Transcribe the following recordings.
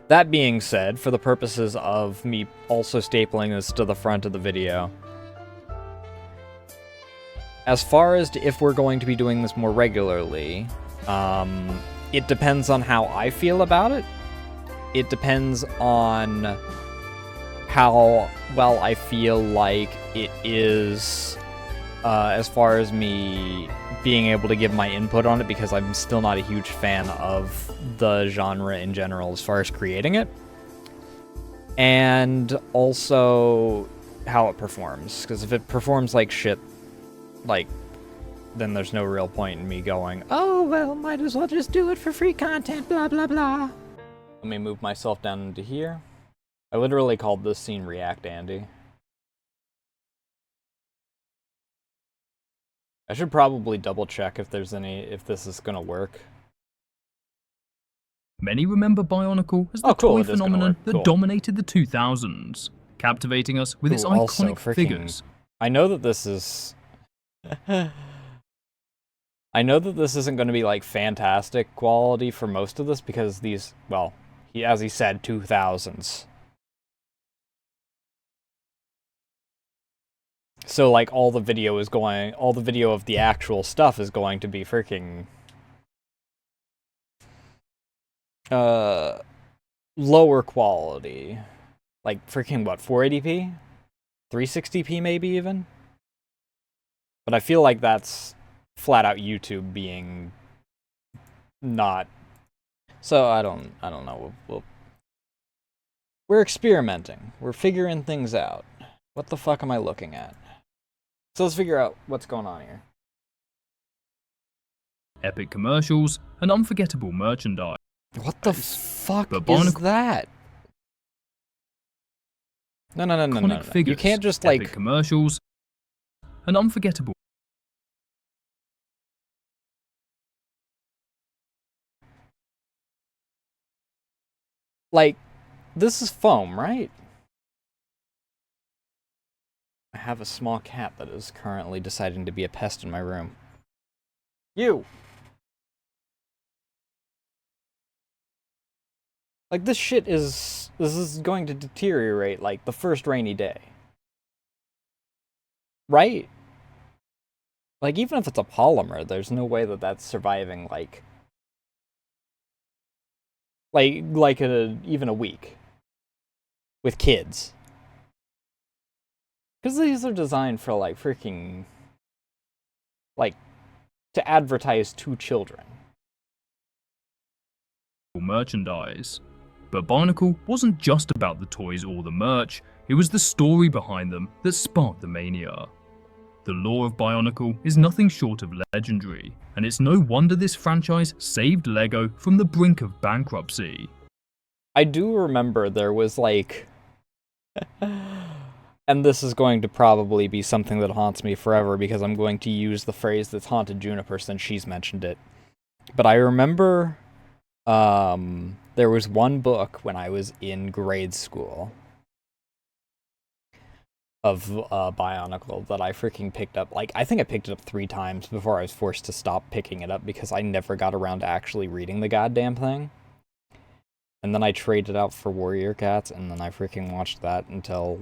That being said, for the purposes of me also stapling this to the front of the video, as far as to if we're going to be doing this more regularly, it depends on how I feel about it. It depends on how well I feel like it is as far as me being able to give my input on it, because I'm still not a huge fan of the genre in general as far as creating it. And also how it performs, because if it performs like shit, like, then there's no real point in me going, oh, well, might as well just do it for free content, blah, blah, blah. Let me move myself down into here. I literally called this scene React Andy. I should probably double check if this is gonna work. Many remember Bionicle as the toy phenomenon that dominated the 2000s, captivating us with its iconic figures. I know that this is... I know that this isn't going to be, like, fantastic quality for most of this, because these, well, as he said, 2000s. So, like, all the video of the actual stuff is going to be freaking... lower quality. Like, freaking, what, 480p? 360p maybe, even? But I feel like that's flat out YouTube being not... So, I don't know. We're experimenting. We're figuring things out. What the fuck am I looking at? So let's figure out what's going on here. Epic commercials and unforgettable merchandise. What the fuck is that? No. Figures, you can't just, like... Epic commercials and unforgettable. Like, this is foam, right? I have a small cat that is currently deciding to be a pest in my room. You! Like, this shit is... This is going to deteriorate, like, the first rainy day. Right? Like, even if it's a polymer, there's no way that that's surviving, like... even a week. With kids. Because these are designed for, like, freaking... Like, to advertise to children. Merchandise. But Bionicle wasn't just about the toys or the merch, it was the story behind them that sparked the mania. The lore of Bionicle is nothing short of legendary, and it's no wonder this franchise saved LEGO from the brink of bankruptcy. I do remember there was, like... And this is going to probably be something that haunts me forever, because I'm going to use the phrase that's haunted Juniper since she's mentioned it. But I remember... there was one book when I was in grade school of Bionicle that I freaking picked up. Like, I think I picked it up 3 times before I was forced to stop picking it up because I never got around to actually reading the goddamn thing. And then I traded out for Warrior Cats, and then I freaking watched that until,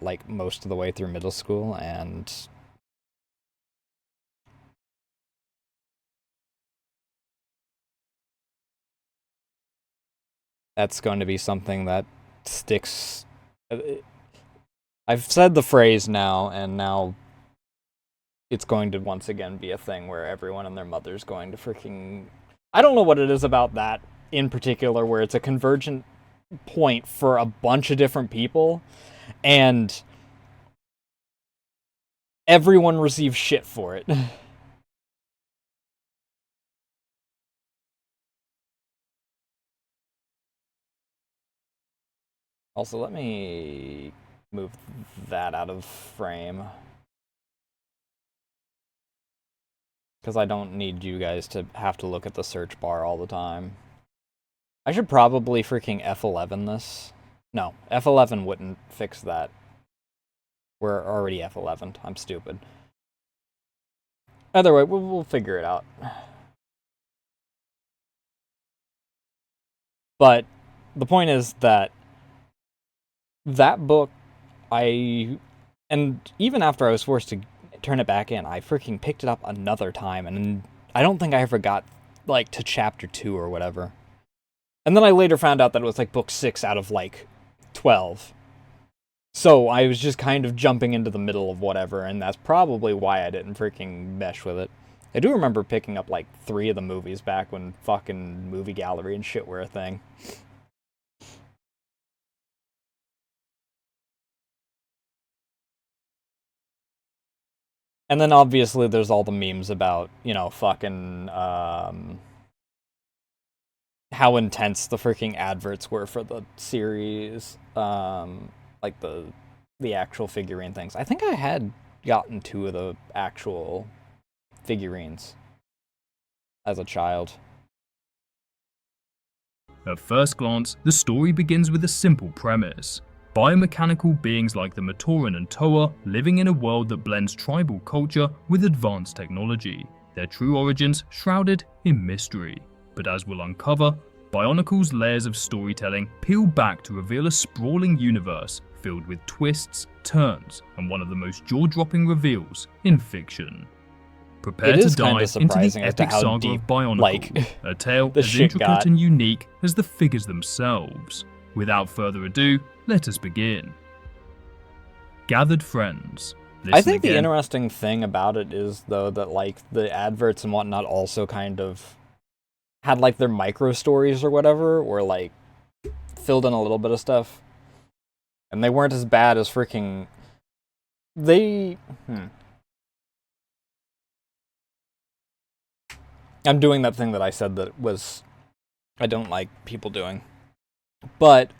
like, most of the way through middle school, and... That's going to be something that sticks... I've said the phrase now, and now it's going to once again be a thing where everyone and their mother's going to freaking... I don't know what it is about that in particular, where it's a convergent point for a bunch of different people, and everyone receives shit for it. Also, let me move that out of frame, because I don't need you guys to have to look at the search bar all the time. I should probably freaking F11 this. No, F11 wouldn't fix that. We're already F11. I'm stupid. Either way, we'll figure it out. But the point is that that book, and even after I was forced to turn it back in, I freaking picked it up another time, and I don't think I ever got, like, to chapter 2 or whatever. And then I later found out that it was, like, book 6 out of, like, 12. So I was just kind of jumping into the middle of whatever, and that's probably why I didn't freaking mesh with it. I do remember picking up, like, 3 of the movies back when fucking Movie Gallery and shit were a thing. And then obviously there's all the memes about, you know, fucking, how intense the freaking adverts were for the series, like the actual figurine things. I think I had gotten 2 of the actual figurines as a child. At first glance, the story begins with a simple premise. Biomechanical beings like the Matoran and Toa living in a world that blends tribal culture with advanced technology, their true origins shrouded in mystery. But as we'll uncover, Bionicle's layers of storytelling peel back to reveal a sprawling universe filled with twists, turns, and one of the most jaw-dropping reveals in fiction. Prepare to dive into the epic saga deep, of Bionicle, like, a tale the as intricate got. and unique as the figures themselves. Without further ado, let us begin. Gathered friends. I think the interesting thing about it is, though, that, like, the adverts and whatnot also kind of had, like, their micro stories or whatever, or, like, filled in a little bit of stuff. And they weren't as bad as freaking... I'm doing that thing that I said that was... I don't like people doing. But...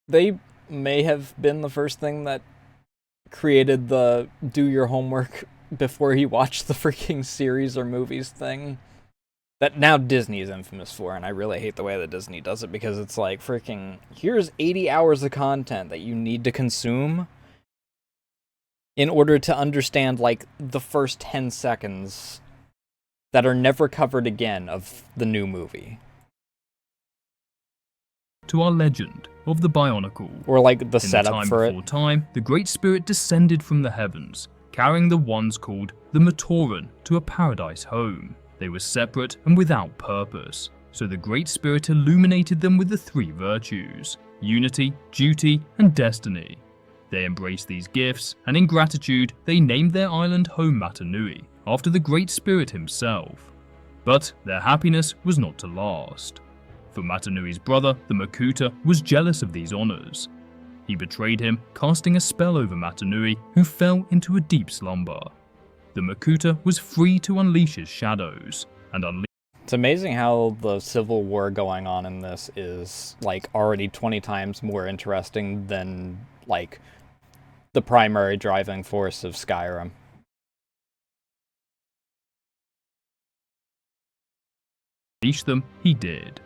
they may have been the first thing that created the do your homework before you watch the freaking series or movies thing that now Disney is infamous for, and I really hate the way that Disney does it, because it's like, freaking, here's 80 hours of content that you need to consume in order to understand, like, the first 10 seconds that are never covered again of the new movie. To our legend of the Bionicle. Or, like, the setup for it. In the time before time, the Great Spirit descended from the heavens, carrying the ones called the Matoran to a paradise home. They were separate and without purpose, so the Great Spirit illuminated them with the 3 virtues: unity, duty, and destiny. They embraced these gifts, and in gratitude, they named their island home Matanui, after the Great Spirit himself. But their happiness was not to last. For Matanui's brother, the Makuta, was jealous of these honors. He betrayed him, casting a spell over Matanui, who fell into a deep slumber. The Makuta was free to unleash his shadows, and It's amazing how the civil war going on in this is, like, already 20 times more interesting than, like, the primary driving force of Skyrim. unleash them, he did.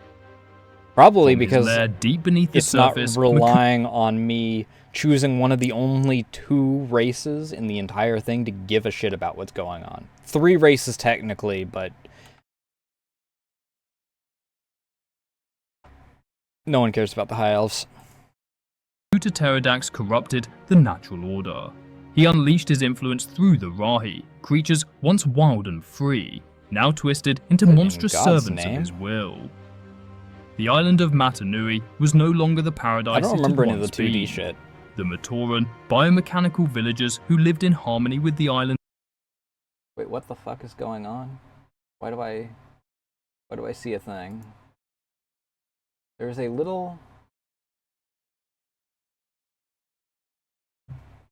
Probably because deep beneath the it's surface, not relying on me choosing one of the only 2 races in the entire thing to give a shit about what's going on. 3 races technically, but no one cares about the High Elves. Makuta Pterodax corrupted the natural order. He unleashed his influence through the Rahi, creatures once wild and free, now twisted into monstrous servants of his will. The island of Matanui was no longer the paradise I don't remember any of the 2D been. shit. The Matoran, biomechanical villagers who lived in harmony with the island. Wait, what the fuck is going on? Why do I see a thing? There's a little...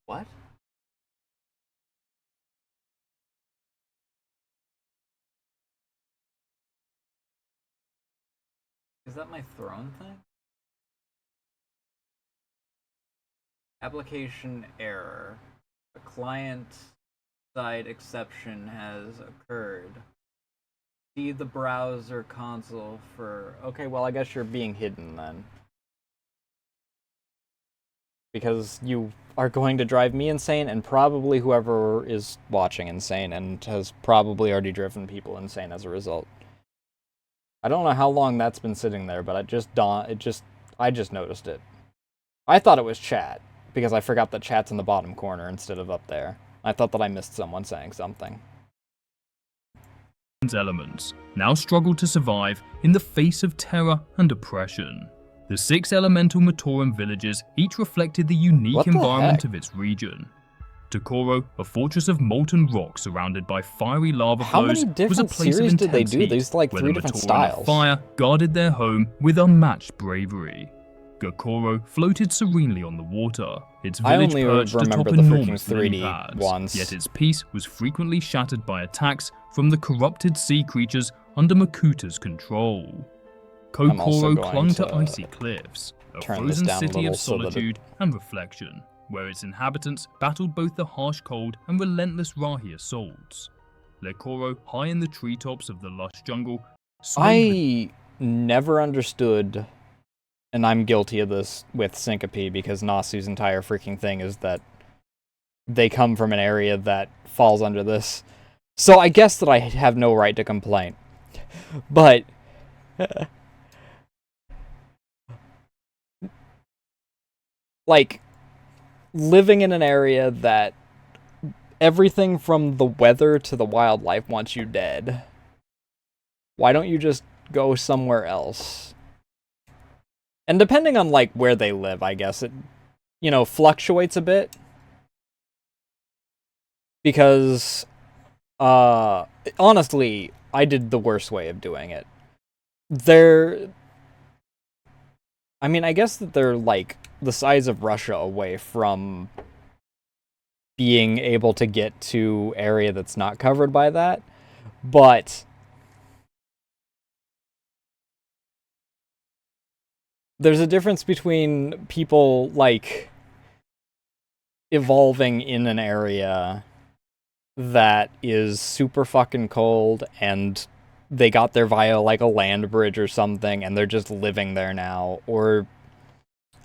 What? Is that my throne thing? Application error. A client-side exception has occurred. See the browser console for... Okay, well, I guess you're being hidden then. Because you are going to drive me insane, and probably whoever is watching insane, and has probably already driven people insane as a result. I don't know how long that's been sitting there, but I just noticed it. I thought it was chat, because I forgot that chat's in the bottom corner instead of up there. I thought that I missed someone saying something. Elements now struggle to survive in the face of terror and oppression. The 6 elemental Matoran villages each reflected the unique environment of its region. Tokoro, a fortress of molten rock surrounded by fiery lava flows, was a place of intense heat, like where 3 the different Matoran styles. of fire guarded their home with unmatched bravery. Gokoro floated serenely on the water, its village perched atop enormous lily pads, yet its peace was frequently shattered by attacks from the corrupted sea creatures under Makuta's control. Kokoro clung to icy cliffs, a frozen city of solitude and reflection, where its inhabitants battled both the harsh cold and relentless Rahi assaults. Lekoro, high in the treetops of the lush jungle, I never understood, and I'm guilty of this with Syncope, because Nasu's entire freaking thing is that they come from an area that falls under this. So I guess that I have no right to complain. But like, living in an area that everything from the weather to the wildlife wants you dead, why don't you just go somewhere else? And depending on, like, where they live, I guess it, you know, fluctuates a bit. Because, honestly, I did the worst way of doing it. I mean, I guess that they're, like, the size of Russia away from being able to get to area that's not covered by that. But there's a difference between people, like, evolving in an area that is super fucking cold and they got there via, like, a land bridge or something and they're just living there now. Or,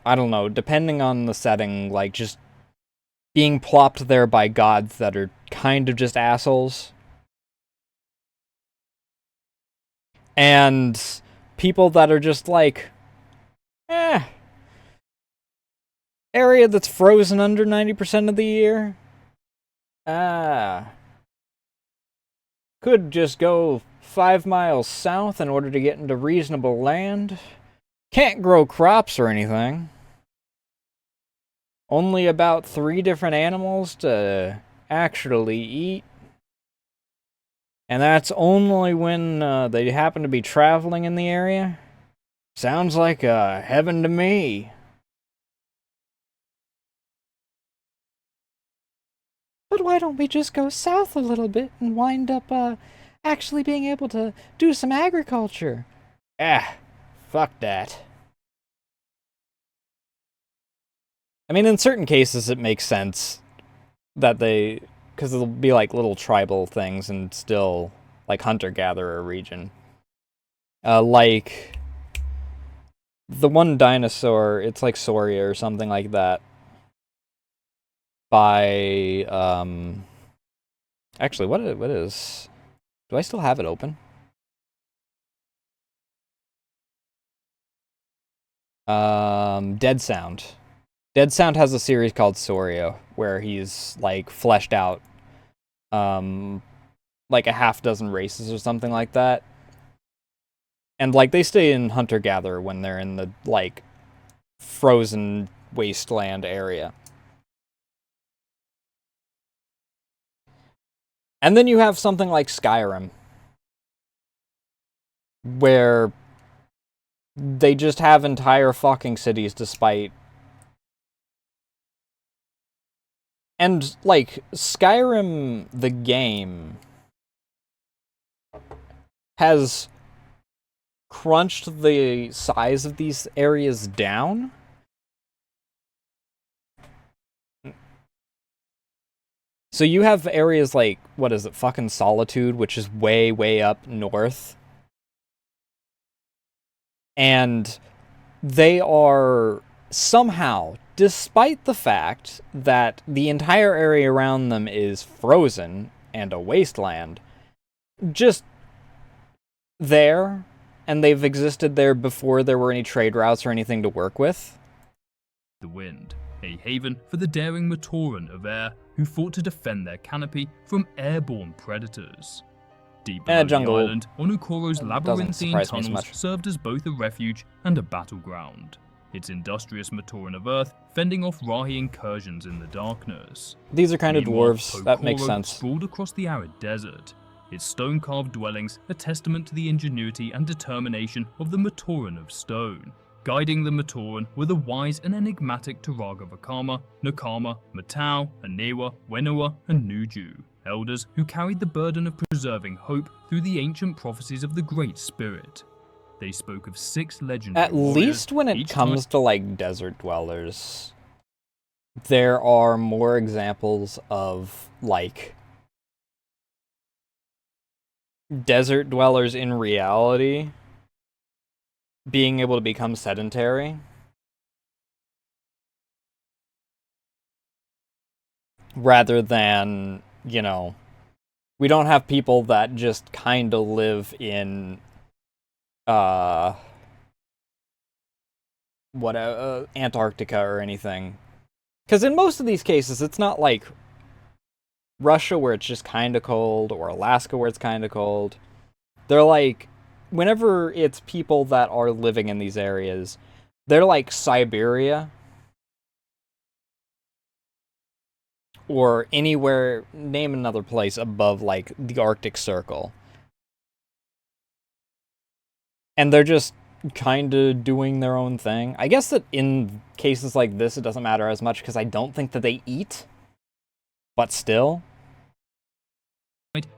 I don't know, depending on the setting, like, just being plopped there by gods that are kind of just assholes. And people that are just like, area that's frozen under 90% of the year? Could just go 5 miles south in order to get into reasonable land. Can't grow crops or anything. Only about 3 different animals to actually eat. And that's only when they happen to be traveling in the area. Sounds like heaven to me. But why don't we just go south a little bit and wind up actually being able to do some agriculture? Fuck that. I mean, in certain cases it makes sense that because it'll be like little tribal things and still like hunter-gatherer region. Like the one dinosaur, it's like Soria or something like that. By actually, what is? Do I still have it open? Dead Sound. Dead Sound has a series called Soria where he's like fleshed out like a half dozen races or something like that. And like they stay in hunter-gatherer when they're in the like frozen wasteland area. And then you have something like Skyrim, where they just have entire fucking cities despite... And, like, Skyrim, the game, has crunched the size of these areas down. So you have areas like, what is it, fucking Solitude, which is way, way up north. And they are somehow, despite the fact that the entire area around them is frozen and a wasteland, just there And they've existed there before there were any trade routes or anything to work with? The wind, a haven for the daring Matoran of air who fought to defend their canopy from airborne predators. Deep below jungle the island, Onokoro's doesn't labyrinthine surprise me so tunnels much. served as both a refuge and a battleground. Its industrious Matoran of Earth fending off Rahi incursions in the darkness. These are kind of Meanwhile, dwarves. That makes Kokoro sense. sprawled across the arid desert, its stone-carved dwellings a testament to the ingenuity and determination of the Matoran of stone. Guiding the Matoran were the wise and enigmatic Turaga Vakama, Nakama, Matau, Anewa, Wenua, and Nuju, elders who carried the burden of preserving hope through the ancient prophecies of the Great Spirit. They spoke of 6 legendary At warriors, least when it each comes to, like, desert dwellers, there are more examples of, like, desert dwellers in reality being able to become sedentary. Rather than, you know, we don't have people that just kind of live in, Antarctica or anything. Because in most of these cases, it's not like Russia where it's just kind of cold, or Alaska where it's kind of cold. They're like, whenever it's people that are living in these areas, they're like Siberia. Or anywhere, name another place above, like, the Arctic Circle. And they're just kind of doing their own thing. I guess that in cases like this, it doesn't matter as much, because I don't think that they eat. But still.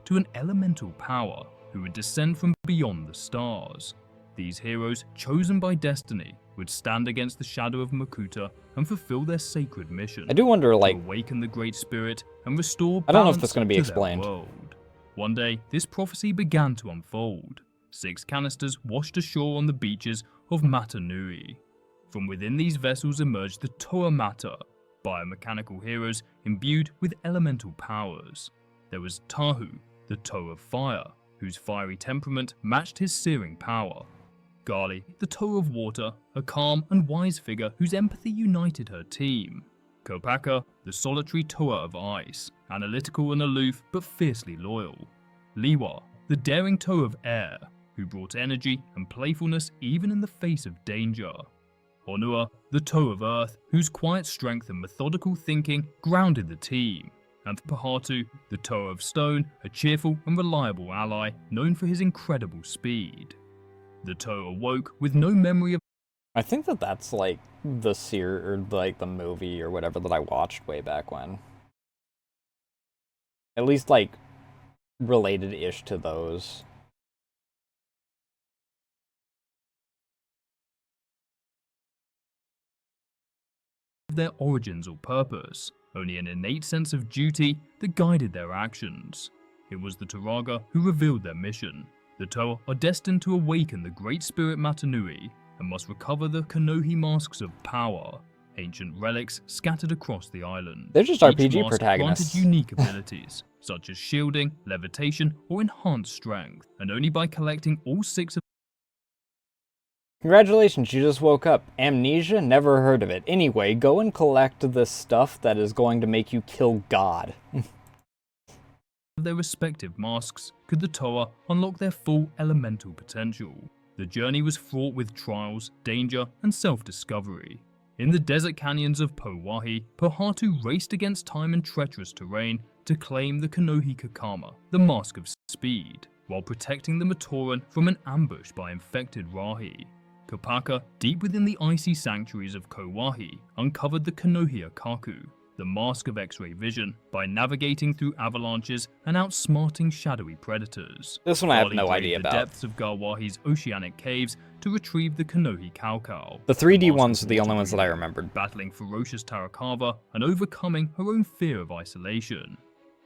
to an elemental power who would descend from beyond the stars. These heroes, chosen by destiny, would stand against the shadow of Makuta and fulfill their sacred mission. I do wonder, like, to awaken the Great Spirit and restore balance I don't know if that's going to be their explained. world. One day, this prophecy began to unfold. 6 canisters washed ashore on the beaches of Matanui. From within these vessels emerged the Toa Mata, biomechanical heroes imbued with elemental powers. There was Tahu, the Toe of Fire, whose fiery temperament matched his searing power. Gali, the Toe of Water, a calm and wise figure whose empathy united her team. Kopaka, the solitary Toa of Ice, analytical and aloof but fiercely loyal. Liwa, the daring Toe of Air, who brought energy and playfulness even in the face of danger. Honua, the Toe of Earth, whose quiet strength and methodical thinking grounded the team. And Pahatu, the Toe of Stone, a cheerful and reliable ally known for his incredible speed. The Toe awoke with no memory of. I think that that's like the or like the movie or whatever that I watched way back when. At least like related-ish to those. Their origins or purpose, only an innate sense of duty that guided their actions. It was the Turaga who revealed their mission. The Toa are destined to awaken the Great Spirit Matanui and must recover the Kanohi masks of power, ancient relics scattered across the island. They're just Each RPG mask protagonists. granted unique abilities, such as shielding, levitation, or enhanced strength, and only by collecting all 6 of. Congratulations, you just woke up. Amnesia? Never heard of it. Anyway, go and collect the stuff that is going to make you kill God. Their respective masks, could the Toa unlock their full elemental potential. The journey was fraught with trials, danger, and self-discovery. In the desert canyons of Powahi, Pohatu raced against time and treacherous terrain to claim the Kanohi Kakama, the Mask of Speed, while protecting the Matoran from an ambush by infected Rahi. Kopaka, deep within the icy sanctuaries of Kowahi, uncovered the Kanohia Kaku, the Mask of X-ray vision, by navigating through avalanches and outsmarting shadowy predators. This one I have Bali no braved idea the about. depths of Garwahi's oceanic caves to retrieve the Kanohi Kaukau. The 3D Mask ones of are the only Water ones that I breathing, remembered. battling ferocious Tarakava and overcoming her own fear of isolation.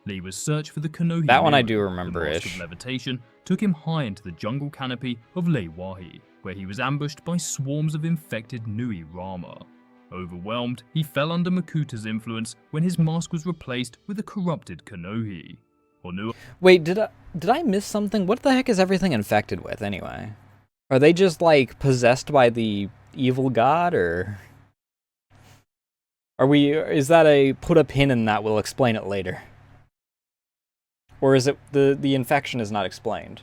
Liwa's search for the Kanohi That one I Miru, do the remember-ish. Mask of Levitation, took him high into the jungle canopy of Leiwahi, where he was ambushed by swarms of infected Nui Rama. Overwhelmed, he fell under Makuta's influence when his mask was replaced with a corrupted Kanohi. Honua Wait, did I miss something? What the heck is everything infected with, anyway? Are they just, like, possessed by the evil god, or... Is that a put a pin in that, we'll explain it later? Or is it the infection is not explained?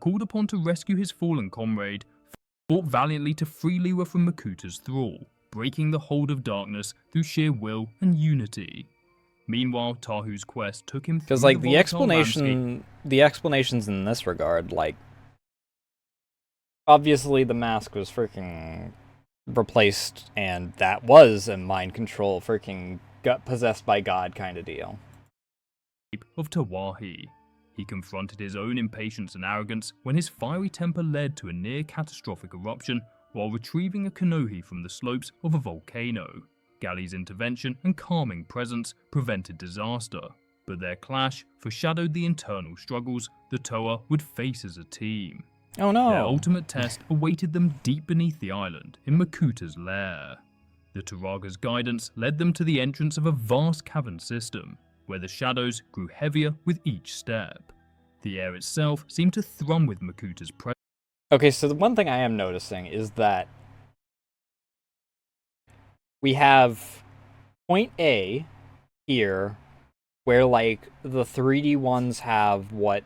Called upon to rescue his fallen comrade, fought valiantly to free Liwa from Makuta's thrall, breaking the hold of darkness through sheer will and unity. Meanwhile, Tahu's quest took him through because, like, the landscape. explanations in this regard, like, obviously the mask was freaking replaced, and that was a mind control freaking gut possessed by God kind of deal. Of Tawahi. He confronted his own impatience and arrogance when his fiery temper led to a near-catastrophic eruption while retrieving a Kanohi from the slopes of a volcano. Galley's intervention and calming presence prevented disaster, but their clash foreshadowed the internal struggles the Toa would face as a team. Oh no! Their ultimate test awaited them deep beneath the island in Makuta's lair. The Turaga's guidance led them to the entrance of a vast cavern system, where the shadows grew heavier with each step. The air itself seemed to thrum with Makuta's presence. Okay, so the one thing I am noticing is that we have point A here, where, like, the 3D ones have, what,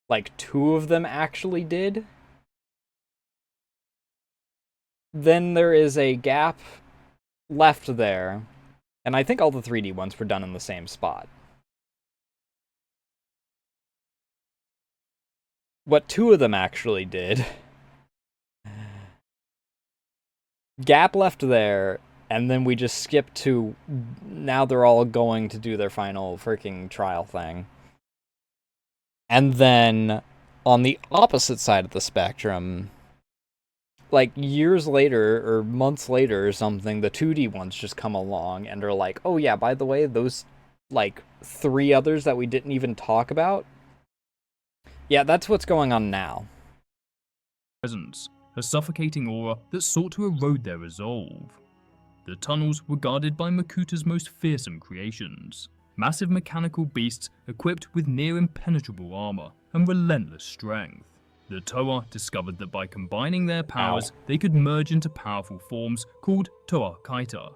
like, 2 of them actually did? Then there is a gap left there, and I think all the 3D ones were done in the same spot. What 2 of them actually did... Gap left there, and then we just skip to... Now they're all going to do their final freaking trial thing. And then, on the opposite side of the spectrum, like, years later, or months later or something, the 2D ones just come along and are like, oh yeah, by the way, those, like, 3 others that we didn't even talk about? Yeah, that's what's going on now. A suffocating aura that sought to erode their resolve. The tunnels were guarded by Makuta's most fearsome creations. Massive mechanical beasts equipped with near impenetrable armor and relentless strength. The Toa discovered that by combining their powers, they could merge into powerful forms called Toa Kaita.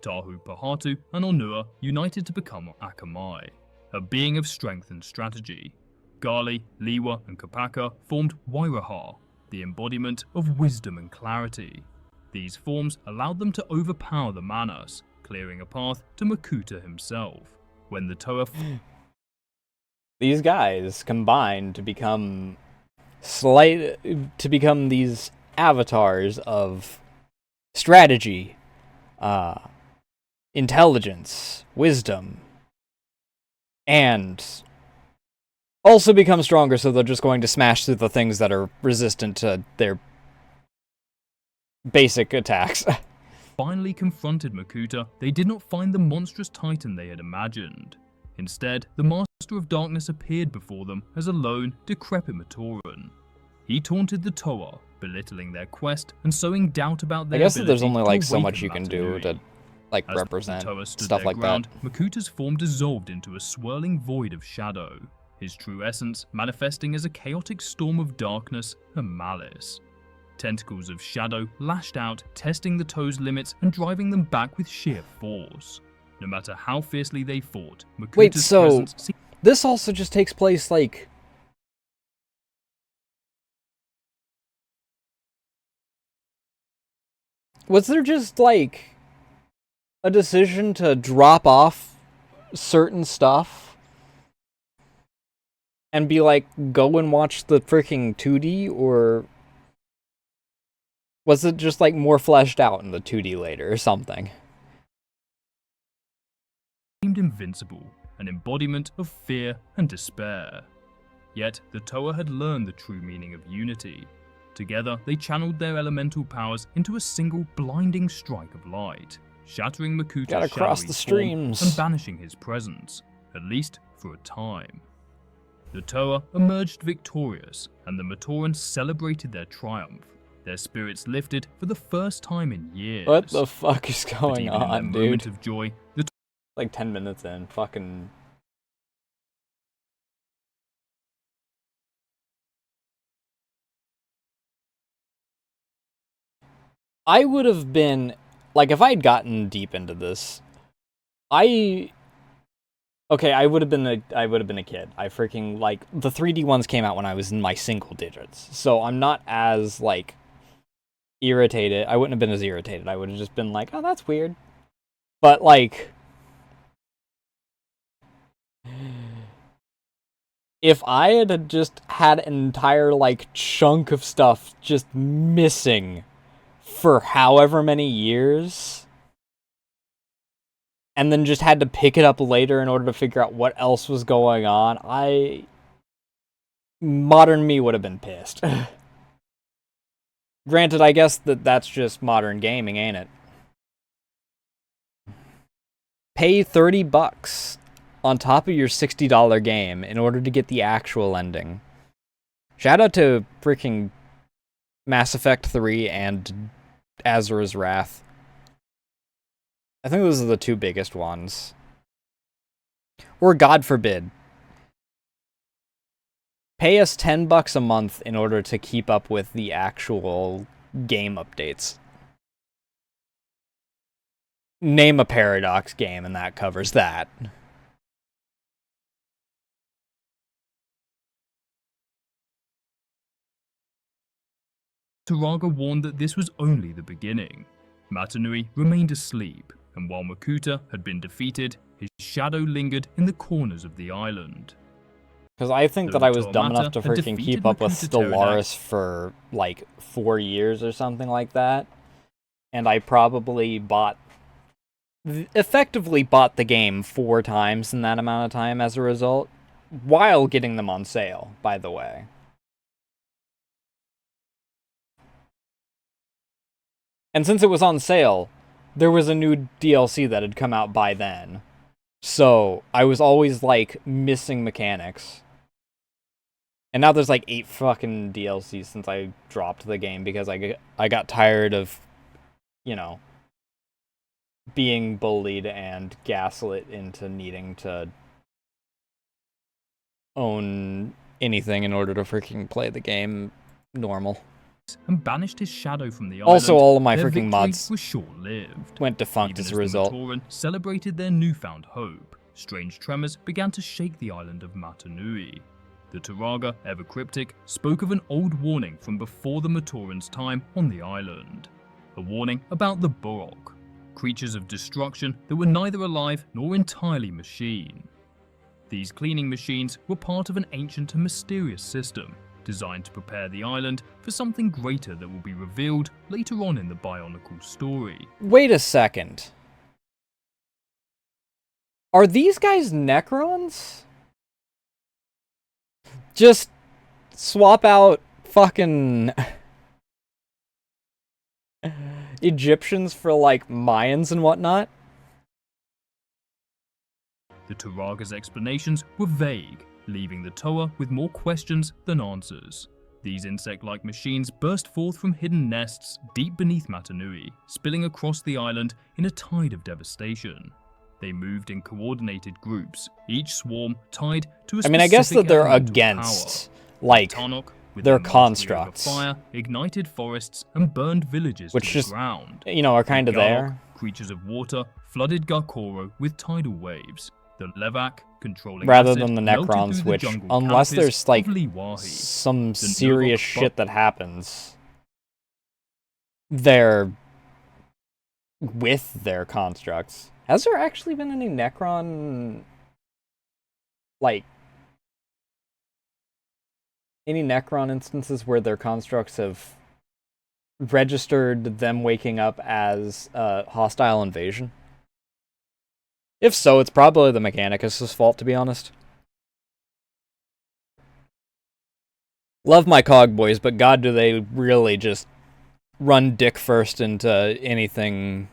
Tahu Pahatu and Onua united to become Akamai, a being of strength and strategy. Gali, Liwa, and Kapaka formed Wairaha, the embodiment of wisdom and clarity. These forms allowed them to overpower the Manas, clearing a path to Makuta himself. When the Toa... These guys combined to become these avatars of strategy, intelligence, wisdom, and also become stronger, so they're just going to smash through the things that are resistant to their basic attacks. Finally confronted Makuta, they did not find the monstrous titan they had imagined. Instead, the Master of Darkness appeared before them as a lone, decrepit Matoran. He taunted the Toa, belittling their quest and sowing doubt about their I guess that there's ability only, like, to so much awaken you can do to, like, As represent the Toa stood stuff their like ground, that. Makuta's form dissolved into a swirling void of shadow, his true essence manifesting as a chaotic storm of darkness and malice. Tentacles of shadow lashed out, testing the Toa's limits and driving them back with sheer force. No matter how fiercely they fought, Makuta's Wait, so presence this also just takes place, like... Was there just, like, a decision to drop off certain stuff and be like, go and watch the freaking 2D, or was it just, like, more fleshed out in the 2D later or something? seemed invincible, an embodiment of fear and despair. Yet the Toa had learned the true meaning of unity. Together, they channeled their elemental powers into a single blinding strike of light, shattering Makuta's Gotta cross the shadowy form streams. and banishing his presence, at least for a time. The Toa emerged victorious, and the Matoran celebrated their triumph. Their spirits lifted for the first time in years. What the fuck is But going even in on, their moment dude? of joy, the Like 10 minutes in, fucking I would have been, like, if I had gotten deep into this, I would have been a kid. I freaking, like, the 3D ones came out when I was in my single digits, so I'm not as, like, irritated. I wouldn't have been as irritated. I would have just been like, oh, that's weird. But, like, if I had just had an entire, like, chunk of stuff just missing for however many years, and then just had to pick it up later in order to figure out what else was going on, modern me would have been pissed. Granted, I guess that's just modern gaming, ain't it? Pay $30 on top of your $60 game in order to get the actual ending. Shout out to freaking Mass Effect 3 and Azura's Wrath. I think those are the two biggest ones. Or God forbid, pay us $10 a month in order to keep up with the actual game updates. Name a Paradox game and that covers that. Turaga warned that this was only the beginning. Matanui remained asleep, and while Makuta had been defeated, his shadow lingered in the corners of the island. Because I think that I was dumb enough to had freaking defeated keep up with Makuta Stellaris for, like, 4 years or something like that. And I probably effectively bought the game 4 times in that amount of time as a result, while getting them on sale, by the way. And since it was on sale, there was a new DLC that had come out by then. So, I was always, like, missing mechanics. And now there's, like, 8 fucking DLCs since I dropped the game because I got tired of, you know, being bullied and gaslit into needing to own anything in order to freaking play the game normal. And banished his shadow from the island. Also, all of my Their freaking victory mods was short-lived. went defunct Even as a result. The Matoran celebrated their newfound hope, strange tremors began to shake the island of Matanui. The Turaga, ever cryptic, spoke of an old warning from before the Matoran's time on the island. A warning about the Burok, creatures of destruction that were neither alive nor entirely machine. These cleaning machines were part of an ancient and mysterious system, designed to prepare the island for something greater that will be revealed later on in the Bionicle story. Wait a second. Are these guys Necrons? Just swap out fucking Egyptians for, like, Mayans and whatnot? The Turaga's explanations were vague, leaving the Toa with more questions than answers. These insect-like machines burst forth from hidden nests deep beneath Matanui, spilling across the island in a tide of devastation. They moved in coordinated groups, each swarm tied to a specific I guess that they're elemental against, power. like, Tarnok, with their mastery over constructs. Fire, ignited forests, and burned villages Which to just, the ground. you know, are kind of Garok, there. creatures of water, flooded Garkoro with tidal waves. The Levak, controlling Rather acid, than the melted Necrons, through the which, jungle unless canopies there's, like, of Liwahi. some The serious Novok shit that happens, they're with their constructs. Has there actually been any Necron, like, any Necron instances where their constructs have registered them waking up as hostile invasion? If so, it's probably the Mechanicus' fault, to be honest. Love my cog boys, but god do they really just run dick first into anything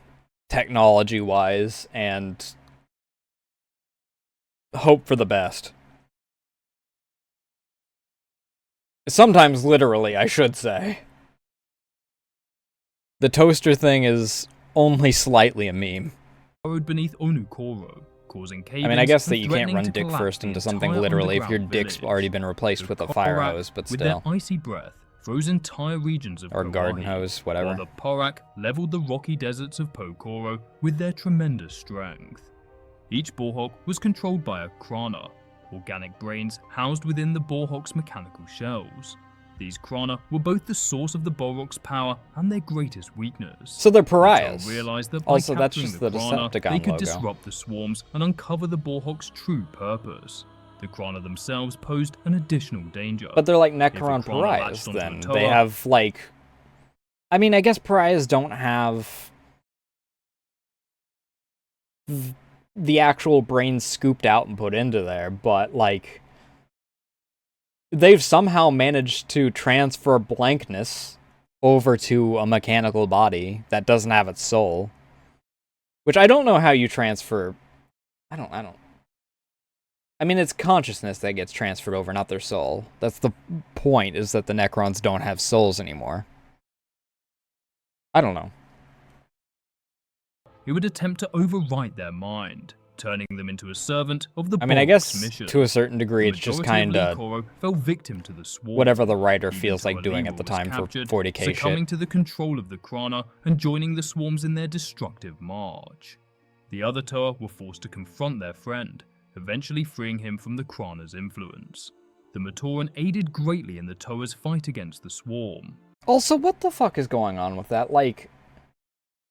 technology-wise and hope for the best. Sometimes literally, I should say. The toaster thing is only slightly a meme. Burrowed beneath Onukoro, causing cave-ins I mean, I guess that and you can't threatening run to dick collapse first the into something entire literally if your underground dick's village. already been replaced The with a fire Korak, hose, but with still. their icy breath, froze entire regions of Or garden Kauai, hose, whatever. while the Porak leveled the rocky deserts of Pokoro with their tremendous strength. Each Boarhawk was controlled by a Krana, organic brains housed within the Boarhawk's mechanical shells. These Krana were both the source of the Boarhawk's power and their greatest weakness. So they're The pariahs. Toa realized that by Also, that's capturing just the the Krana, Decepticon they could logo. disrupt the swarms and uncover the Boarhawk's true purpose. The Krana themselves posed an additional danger. But they're like If a Necron Krana pariahs latched onto a then. Toa, They have like... I mean, I guess pariahs don't have the actual brains scooped out and put into there, but like... They've somehow managed to transfer blankness over to a mechanical body that doesn't have its soul. Which I don't know how you transfer... I don't... I mean, it's consciousness that gets transferred over, not their soul. That's the point, is that the Necrons don't have souls anymore. I don't know. He would attempt to overwrite their mind, turning them into a servant of the I mean, I Boarhawk's guess mission. to a certain degree, The it's just majority of kind of Lee Koro fell victim to the swarm. whatever the writer Even feels like Toa doing Lewa at the was time for captured, 40k succumbing shit. to the control of the Krana and joining the swarms in their destructive march. The other Toa were forced to confront their friend, eventually freeing him from the Krana's influence. The Matoran aided greatly in the Toa's fight against the swarm. Also, what the fuck is going on with that? Like,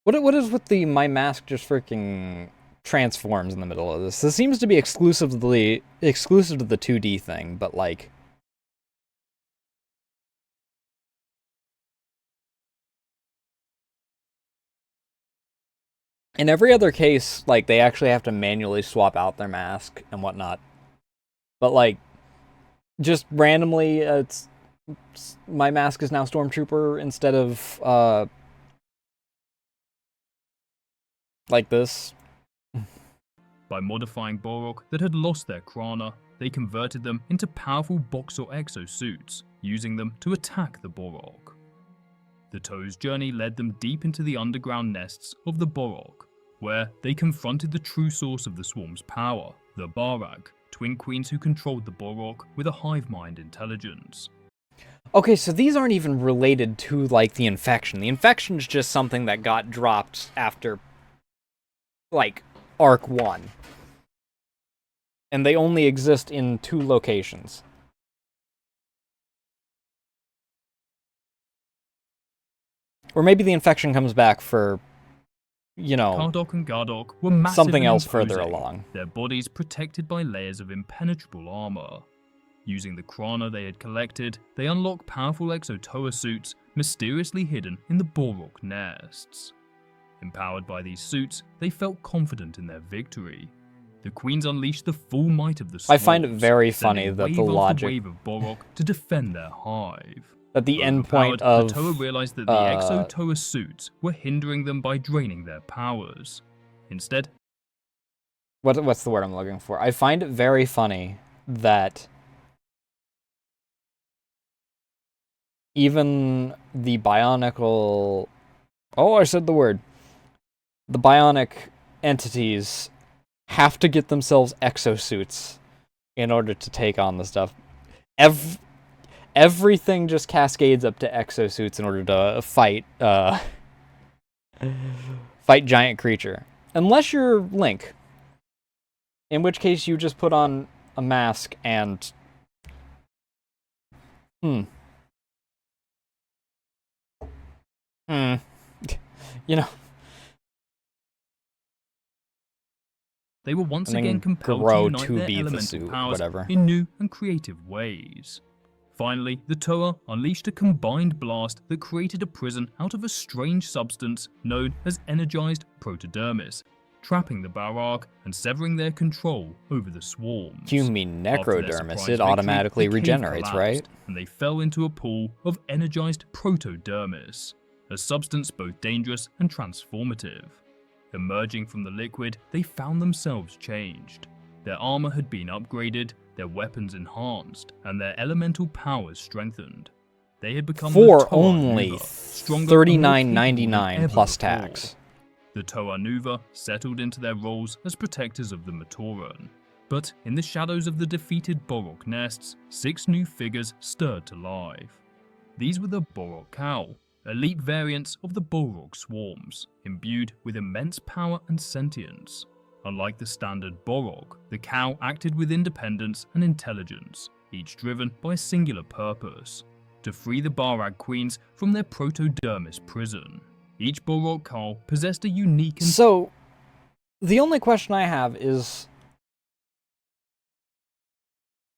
what is with the my mask just freaking transforms in the middle of this? This seems to be exclusive to the 2D thing, but like... In every other case, like, they actually have to manually swap out their mask and whatnot. But, like, just randomly, my mask is now Stormtrooper instead of, like this. By modifying Boarhawk that had lost their Krana, they converted them into powerful Boxer exosuits, using them to attack the Boarhawk. The Toa's journey led them deep into the underground nests of the Boarhawk, where they confronted the true source of the swarm's power, the Barag, twin queens who controlled the Boarhawk with a hive mind intelligence. Okay, so these aren't even related to, like, the infection. The infection's just something that got dropped after, like, Arc 1. And they only exist in 2 locations. Or maybe the infection comes back for, you know, Kardok and Gardok were massive something and else further imposing, along. their bodies protected by layers of impenetrable armor. Using the Krana they had collected, they unlocked powerful Exo-Toa suits mysteriously hidden in the Boarhawk nests. Empowered by these suits, they felt confident in their victory. The queens unleashed the full might of the swarms, I find it very funny sending that wave the after logic... wave of Boarhawk to defend their hive. That the Overpowered, endpoint of... the Toa realized that the Exo-Toa suits were hindering them by draining their powers. Instead, What's the word I'm looking for? I find it very funny that even the Bionicle... Oh, I said the word. The bionic entities have to get themselves exosuits in order to take on the stuff. Everything just cascades up to exosuits in order to fight giant creature. Unless you're Link. In which case you just put on a mask and... You know... they were once And then again compelled to grow unite to their be the elemental suit, powers whatever. in new and creative ways. Finally, the Toa unleashed a combined blast that created a prison out of a strange substance known as energized protodermis, trapping the Barag and severing their control over the swarms. You mean After their necrodermis, surprise it victory, automatically the cave regenerates, right? collapsed, and they fell into a pool of energized protodermis, a substance both dangerous and transformative. Emerging from the liquid, they found themselves changed. Their armor had been upgraded, their weapons enhanced, and their elemental powers strengthened. They had become For the Toa only Nuva, stronger and more capable than $39.99 ever plus before. tax. The Toa Nuva settled into their roles as protectors of the Matoran. But in the shadows of the defeated Boarhawk nests, 6 new figures stirred to life. These were the Borok Cow, elite variants of the Borok swarms, imbued with immense power and sentience. Unlike the standard Borok, the Cow acted with independence and intelligence, each driven by a singular purpose: to free the Barag Queens from their protodermis prison. Each Borok Cow possessed a unique and... So, the only question I have is,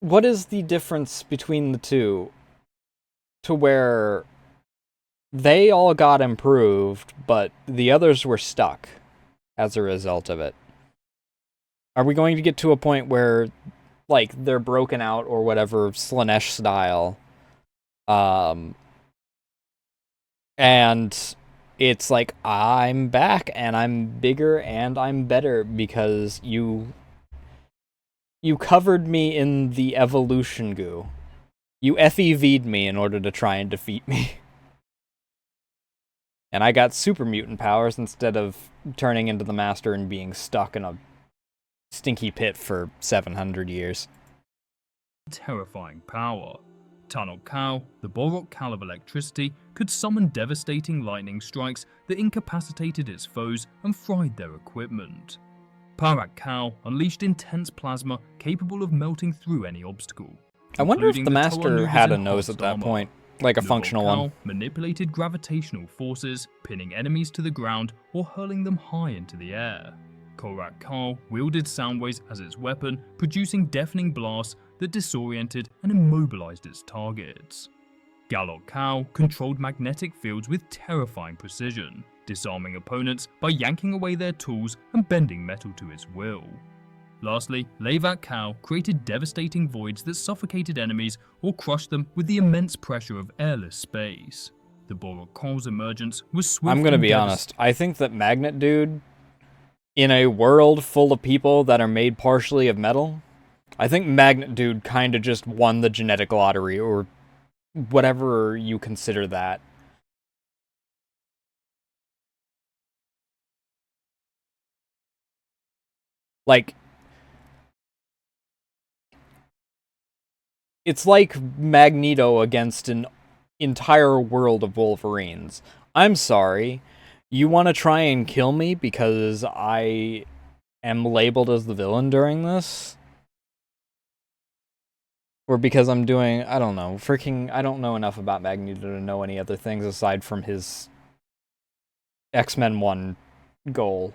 what is the difference between the two to where they all got improved, but the others were stuck as a result of it? Are we going to get to a point where, like, they're broken out or whatever, Slanesh style, and it's like, I'm back and I'm bigger and I'm better because you covered me in the evolution goo. You FEV'd me in order to try and defeat me. And I got super mutant powers instead of turning into the master and being stuck in a stinky pit for 700 years. terrifying power. Tanok Cow, the Borok Cow of electricity, could summon devastating lightning strikes that incapacitated its foes and fried their equipment. Parak Cow unleashed intense plasma capable of melting through any obstacle. I wonder if the Toa Master Nuva's had a enhanced nose at that armor. point, like a Nuvok functional Cow one. manipulated gravitational forces, pinning enemies to the ground or hurling them high into the air. Korak Cow wielded sound waves as its weapon, producing deafening blasts that disoriented and immobilized its targets. Galok Cow controlled magnetic fields with terrifying precision, disarming opponents by yanking away their tools and bending metal to its will. Lastly, Levak Cow created devastating voids that suffocated enemies or crushed them with the immense pressure of airless space. The Borok Cow's emergence was swift. I'm gonna be honest, I think that Magnet Dude, in a world full of people that are made partially of metal, I think Magnet Dude kinda just won the genetic lottery, or whatever you consider that. Like, it's like Magneto against an entire world of Wolverines. I'm sorry, you want to try and kill me because I am labeled as the villain during this? Or because I'm doing, I don't know, I don't know enough about Magneto to know any other things aside from his X-Men 1 goal.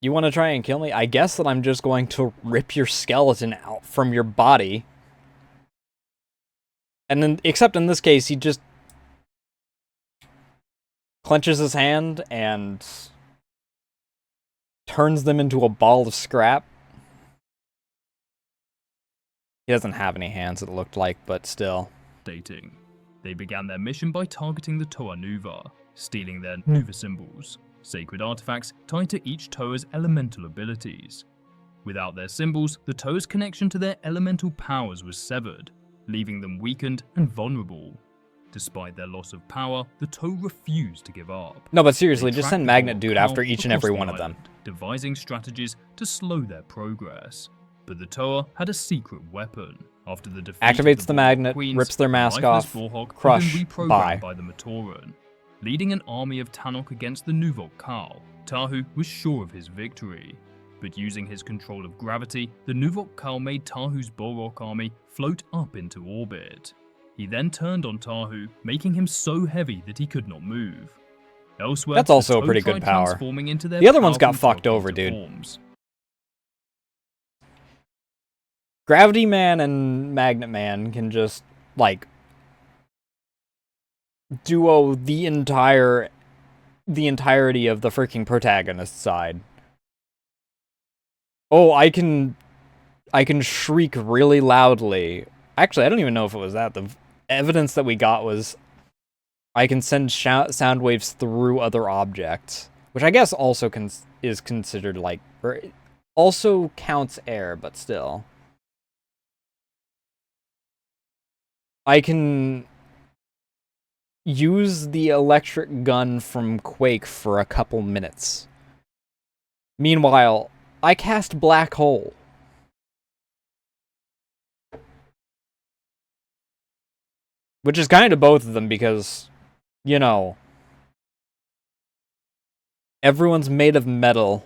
You want to try and kill me? I guess that I'm just going to rip your skeleton out from your body. And then, except in this case, he just clenches his hand and turns them into a ball of scrap. He doesn't have any hands, it looked like, but still. They began their mission by targeting the Toa Nuva, stealing their Nuva symbols, sacred artifacts tied to each Toa's elemental abilities. Without their symbols, the Toa's connection to their elemental powers was severed, leaving them weakened and vulnerable. Despite their loss of power, the Toa refused to give up. No, but seriously, They just tracked send the Magnet Borok Dude Cow after each and across every the one of them. island, devising strategies to slow their progress. But the Toa had a secret weapon. After the defeat Activates of the Borok magnet, Queens, rips their the mask lifeless off, Borok had crush, been reprogrammed bye. by the Matoran. Leading an army of Tanok against the Nuvok Cow, Tahu was sure of his victory. But using his control of gravity, the Nuvok Cow made Tahu's Borok army float up into orbit. He then turned on Tahu, making him so heavy that he could not move. Elsewhere, That's also the a pretty Toa good tried power. transforming into their The other one's got powerful fucked over, Tokyo dude. forms. Gravity Man and Magnet Man can just, like, duo the entirety of the freaking protagonist side. Oh, I can shriek really loudly. Actually, I don't even know if it was that. The evidence that we got was I can send sound waves through other objects, which I guess also is considered like, or it also counts air, but still. I can use the electric gun from Quake for a couple minutes. Meanwhile, I cast Black Hole. Which is kind of both of them because, you know, everyone's made of metal.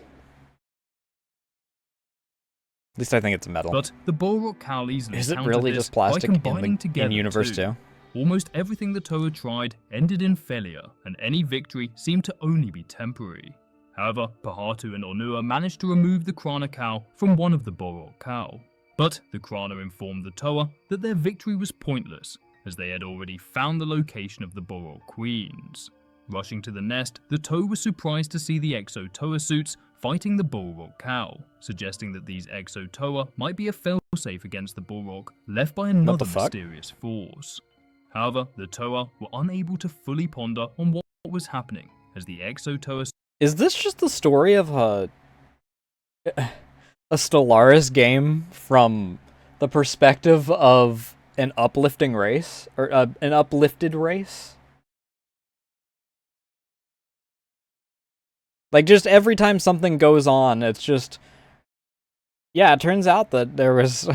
At least I think it's metal. But the Balrog Cowl easily Is it countered really this just plastic by combining together in universe too. too? Almost everything the Toa tried ended in failure, and any victory seemed to only be temporary. However, Pahatu and Onua managed to remove the Krana Cowl from one of the Balrog Cowl. But the Krana informed the Toa that their victory was pointless, as they had already found the location of the Balrog Queens. Rushing to the nest, the Toa was surprised to see the Exo Toa suits fighting the Balrog Cowl, suggesting that these Exo Toa might be a failsafe against the Balrog left by another mysterious force. However, the Toa were unable to fully ponder on what was happening, as the Exo Toa... Is this just the story of a Stellaris game from the perspective of an uplifting race? Or an uplifted race? Like, just every time something goes on, it's just... Yeah, it turns out that there was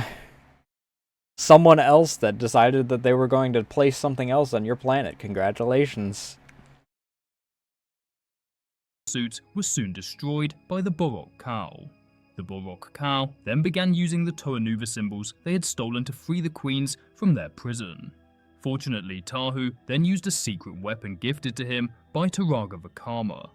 someone else that decided that they were going to place something else on your planet. Congratulations. Suits was soon destroyed by the Balrog Cowl. The Balrog Cowl then began using the Toa Nuva symbols they had stolen to free the queens from their prison. Fortunately, Tahu then used a secret weapon gifted to him by Turaga Vakama.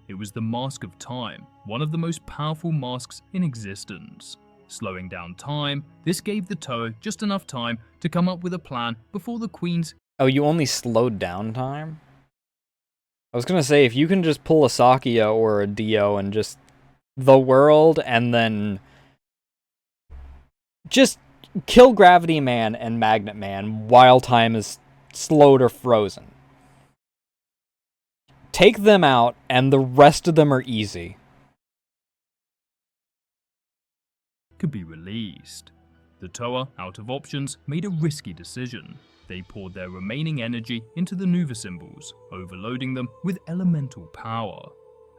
It was the Mask of Time, one of the most powerful masks in existence. Slowing down time, this gave the Toa just enough time to come up with a plan before the queens... Oh, you only slowed down time? I was gonna say, if you can just pull a Sakia or a Dio and just... the world, and then... just kill Gravity Man and Magnet Man while time is slowed or frozen. Take them out, and the rest of them are easy. Could be released. The Toa, out of options, made a risky decision. They poured their remaining energy into the Nuva symbols, overloading them with elemental power.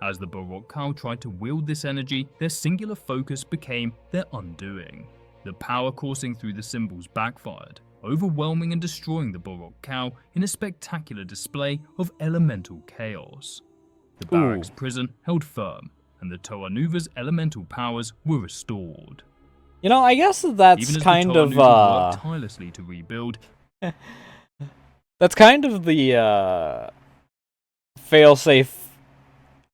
As the Balrog Cowl tried to wield this energy, their singular focus became their undoing. The power coursing through the symbols backfired, overwhelming and destroying the Balrog Cowl in a spectacular display of elemental chaos. The barracks prison held firm, and the Toa Nuva's elemental powers were restored. You know, I guess that's Even as kind the Toa of Nuva worked tirelessly to rebuild. That's kind of the failsafe.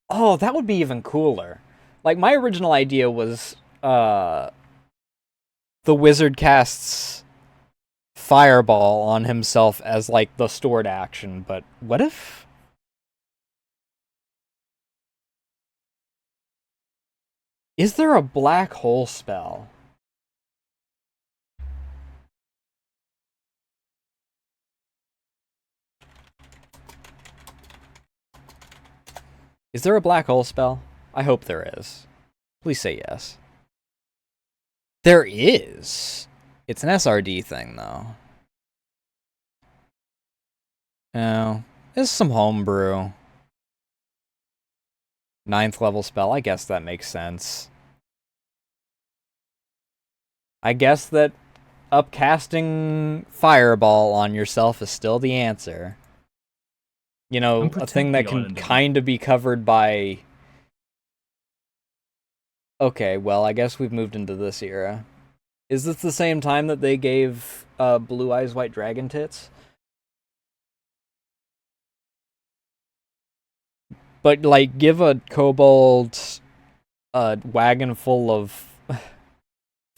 Oh, that would be even cooler. Like, my original idea was the wizard casts Fireball on himself as, like, the stored action, but what if... Is there a black hole spell? Is there a black hole spell? I hope there is. Please say yes. There is. It's an SRD thing, though. Oh, it's some homebrew. 9th level spell, I guess that makes sense. I guess that upcasting Fireball on yourself is still the answer. You know, a thing that can kind of be covered by... Okay, well, I guess we've moved into this era. Is this the same time that they gave Blue Eyes White Dragon tits? But, like, give a kobold a wagon full of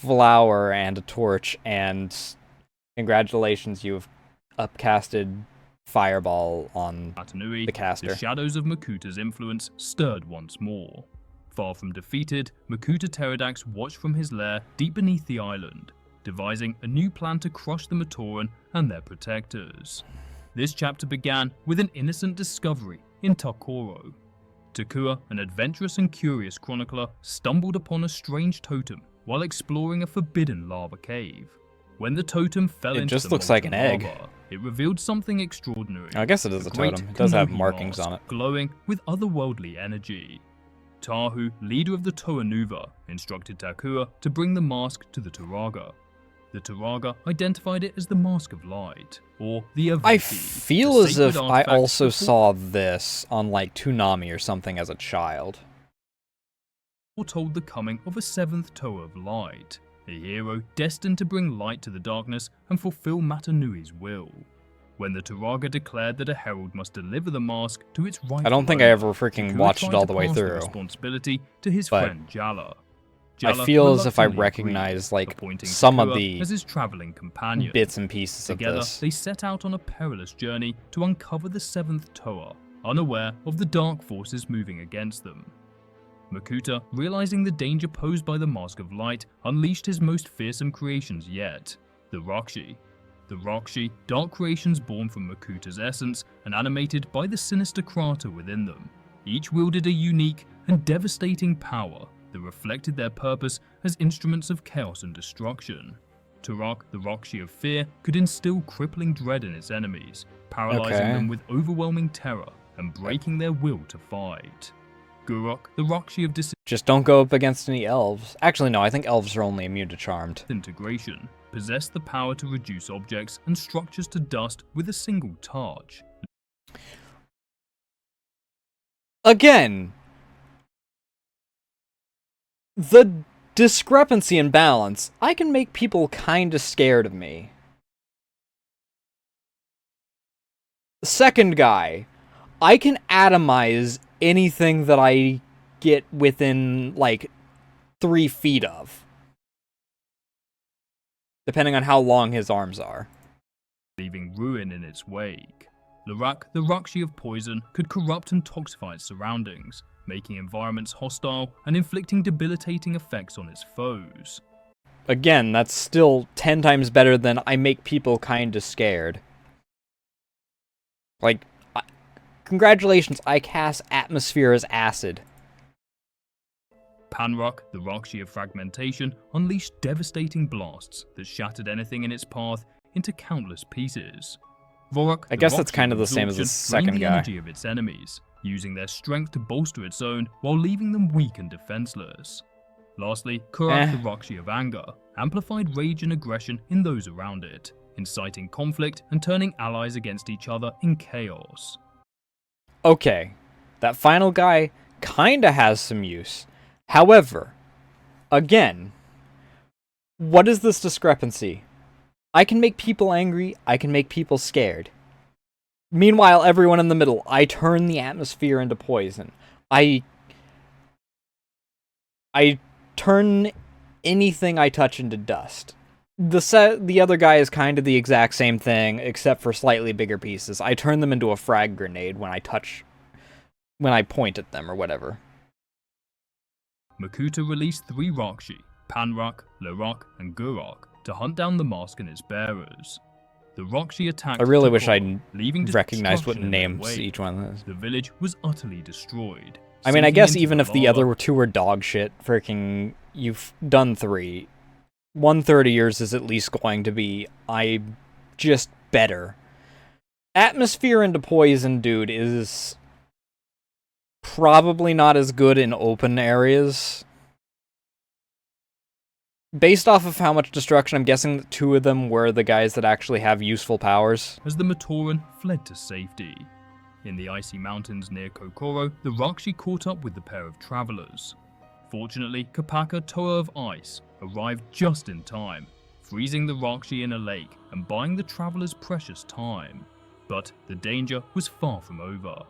flour and a torch, and congratulations, you've upcasted Fireball on the caster. The shadows of Makuta's influence stirred once more. Far from defeated, Makuta Pterodax watched from his lair deep beneath the island, devising a new plan to crush the Matoran and their protectors. This chapter began with an innocent discovery in Takoro. Takua, an adventurous and curious chronicler, stumbled upon a strange totem while exploring a forbidden lava cave. When the totem fell into just the looks like an egg. lava, it revealed something extraordinary. I guess it is a totem. It does have markings on it. Glowing with otherworldly energy. Tahu, leader of the Toa Nuva, instructed Takua to bring the mask to the Turaga. The Turaga identified it as the Mask of Light, or the I Evati, feel the as if sacred I artifact also that saw this on, like, Toonami or something as a child. foretold the coming of a seventh Toa of Light, a hero destined to bring light to the darkness and fulfill Matanui's will. When the Turaga declared that a herald must deliver the mask to its rightful I don't think I owner, ever freaking Takura watched it tried all to the way pass through. responsibility to his But friend Jala. I Jala feel as if I reluctantly recognize, agreed, like, appointing some of Takura the as his traveling companion. bits and pieces of Together, this. they set out on a perilous journey to uncover the seventh Toa, unaware of the dark forces moving against them. Makuta, realizing the danger posed by the Mask of Light, unleashed his most fearsome creations yet, the Rakshi. The Rakshi, dark creations born from Makuta's essence and animated by the sinister Krata within them. Each wielded a unique and devastating power that reflected their purpose as instruments of chaos and destruction. Turok, the Rakshi of Fear, could instill crippling dread in its enemies, paralyzing them with overwhelming terror and breaking their will to fight. Gurok, the Rakshi of Just don't go up against any elves. Actually, no, I think elves are only immune to Charmed. Disintegration, possessed the power to reduce objects and structures to dust with a single touch. Again, the discrepancy in balance, I can make people kinda scared of me. Second guy, I can atomize anything that I get within, like, 3 feet of. Depending on how long his arms are. Leaving ruin in its wake. Larak, the Rakshi of Poison, could corrupt and toxify its surroundings, making environments hostile and inflicting debilitating effects on its foes. Again, that's still 10 times better than I make people kinda scared. Like, congratulations, I cast Atmosphere as acid. Panruk, the Rakshi of Fragmentation, unleashed devastating blasts that shattered anything in its path into countless pieces. Vorak, I guess the that's Rakshi kind of of the same as the Absorption, drained second the guy. energy of its enemies, using their strength to bolster its own while leaving them weak and defenseless. Lastly, Kurak, the Rakshi of Anger, amplified rage and aggression in those around it, inciting conflict and turning allies against each other in chaos. Okay, that final guy kinda has some use. However, again, what is this discrepancy? I can make people angry, I can make people scared. Meanwhile, everyone in the middle, I turn the atmosphere into poison. I turn anything I touch into dust. The other guy is kind of the exact same thing, except for slightly bigger pieces. I turn them into a frag grenade when I point at them or whatever. Makuta released 3 Rakshi, Panruk, Larak, and Gurok, to hunt down the mask and its bearers. The Rakshi attacked I really wish Takora, I leaving recognized what destruction in their names wake. each one is. The village was utterly destroyed. I mean, I sinking guess into even if the lava. other 2 were dog shit, freaking, you've done 3. 1/3 of yours is at least going to be, just better. Atmosphere into poison, dude, is probably not as good in open areas. Based off of how much destruction, I'm guessing that 2 of them were the guys that actually have useful powers. As the Matoran fled to safety. In the icy mountains near Kokoro, the Rakshi caught up with the pair of travelers. Fortunately, Kapaka, Toa of Ice, arrived just in time, freezing the Rakshi in a lake and buying the travelers precious time. But the danger was far from over.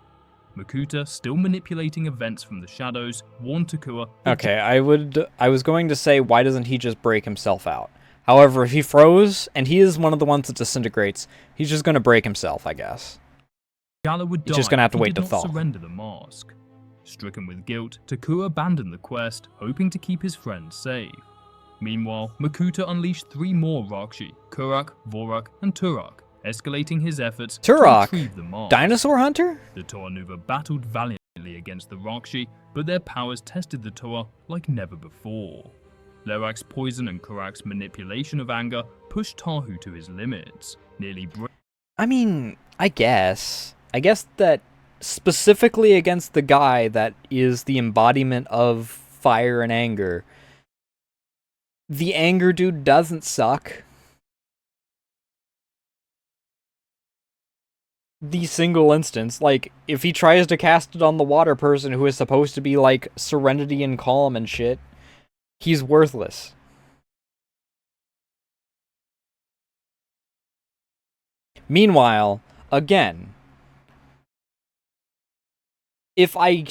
Makuta, still manipulating events from the shadows, warned Takua that Okay, I was going to say, why doesn't he just break himself out? However, if he froze, and he is one of the ones that disintegrates, he's just gonna break himself, I guess. Jala would die He's just gonna have to if he wait did to not thaw. surrender the mask. Stricken with guilt, Takua abandoned the quest, hoping to keep his friends safe. Meanwhile, Makuta unleashed 3 more Rakshi, Kurak, Vorak, and Turok, escalating his efforts Turok? to retrieve the mask. Dinosaur Hunter? The Toa-Nuva battled valiantly against the Rakshi, but their powers tested the Toa like never before. Lerak's poison and Kurak's manipulation of anger pushed Tahu to his limits, nearly I mean, I guess that specifically against the guy that is the embodiment of fire and anger, the anger dude doesn't suck. the single instance. Like, if he tries to cast it on the water person who is supposed to be, like, serenity and calm and shit, he's worthless. Meanwhile, again, if I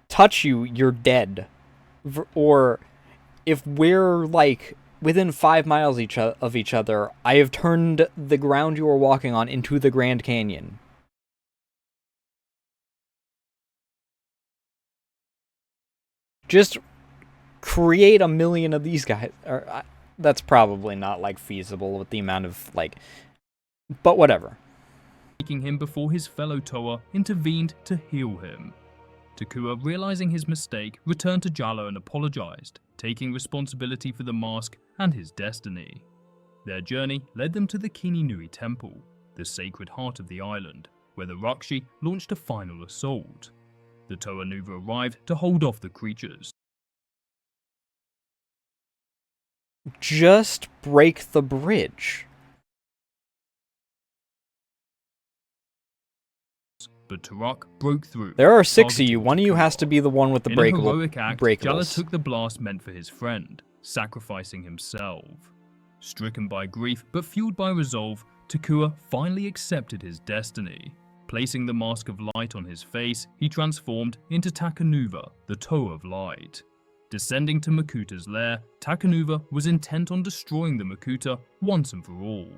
touch you, you're dead. Or if we're, like, within 5 miles of each other, I have turned the ground you are walking on into the Grand Canyon. Just create a million of these guys. That's probably not, like, feasible with the amount of, like... But whatever. Taking him before his fellow Toa intervened to heal him. Takua, realizing his mistake, returned to Jalo and apologized, taking responsibility for the mask and his destiny. Their journey led them to the Kininui Temple, the sacred heart of the island, where the Rakshi launched a final assault. The Toa Nuva arrived to hold off the creatures. Just break the bridge. But Tarak broke through. There are 6 of you. One of you has to be the one with the breakables. In a heroic act, Jala took the blast meant for his friend, sacrificing himself. Stricken by grief but fueled by resolve, Takua finally accepted his destiny. Placing the mask of light on his face, he transformed into Takanuva, the Toe of Light. Descending to Makuta's lair, Takanuva was intent on destroying the Makuta once and for all.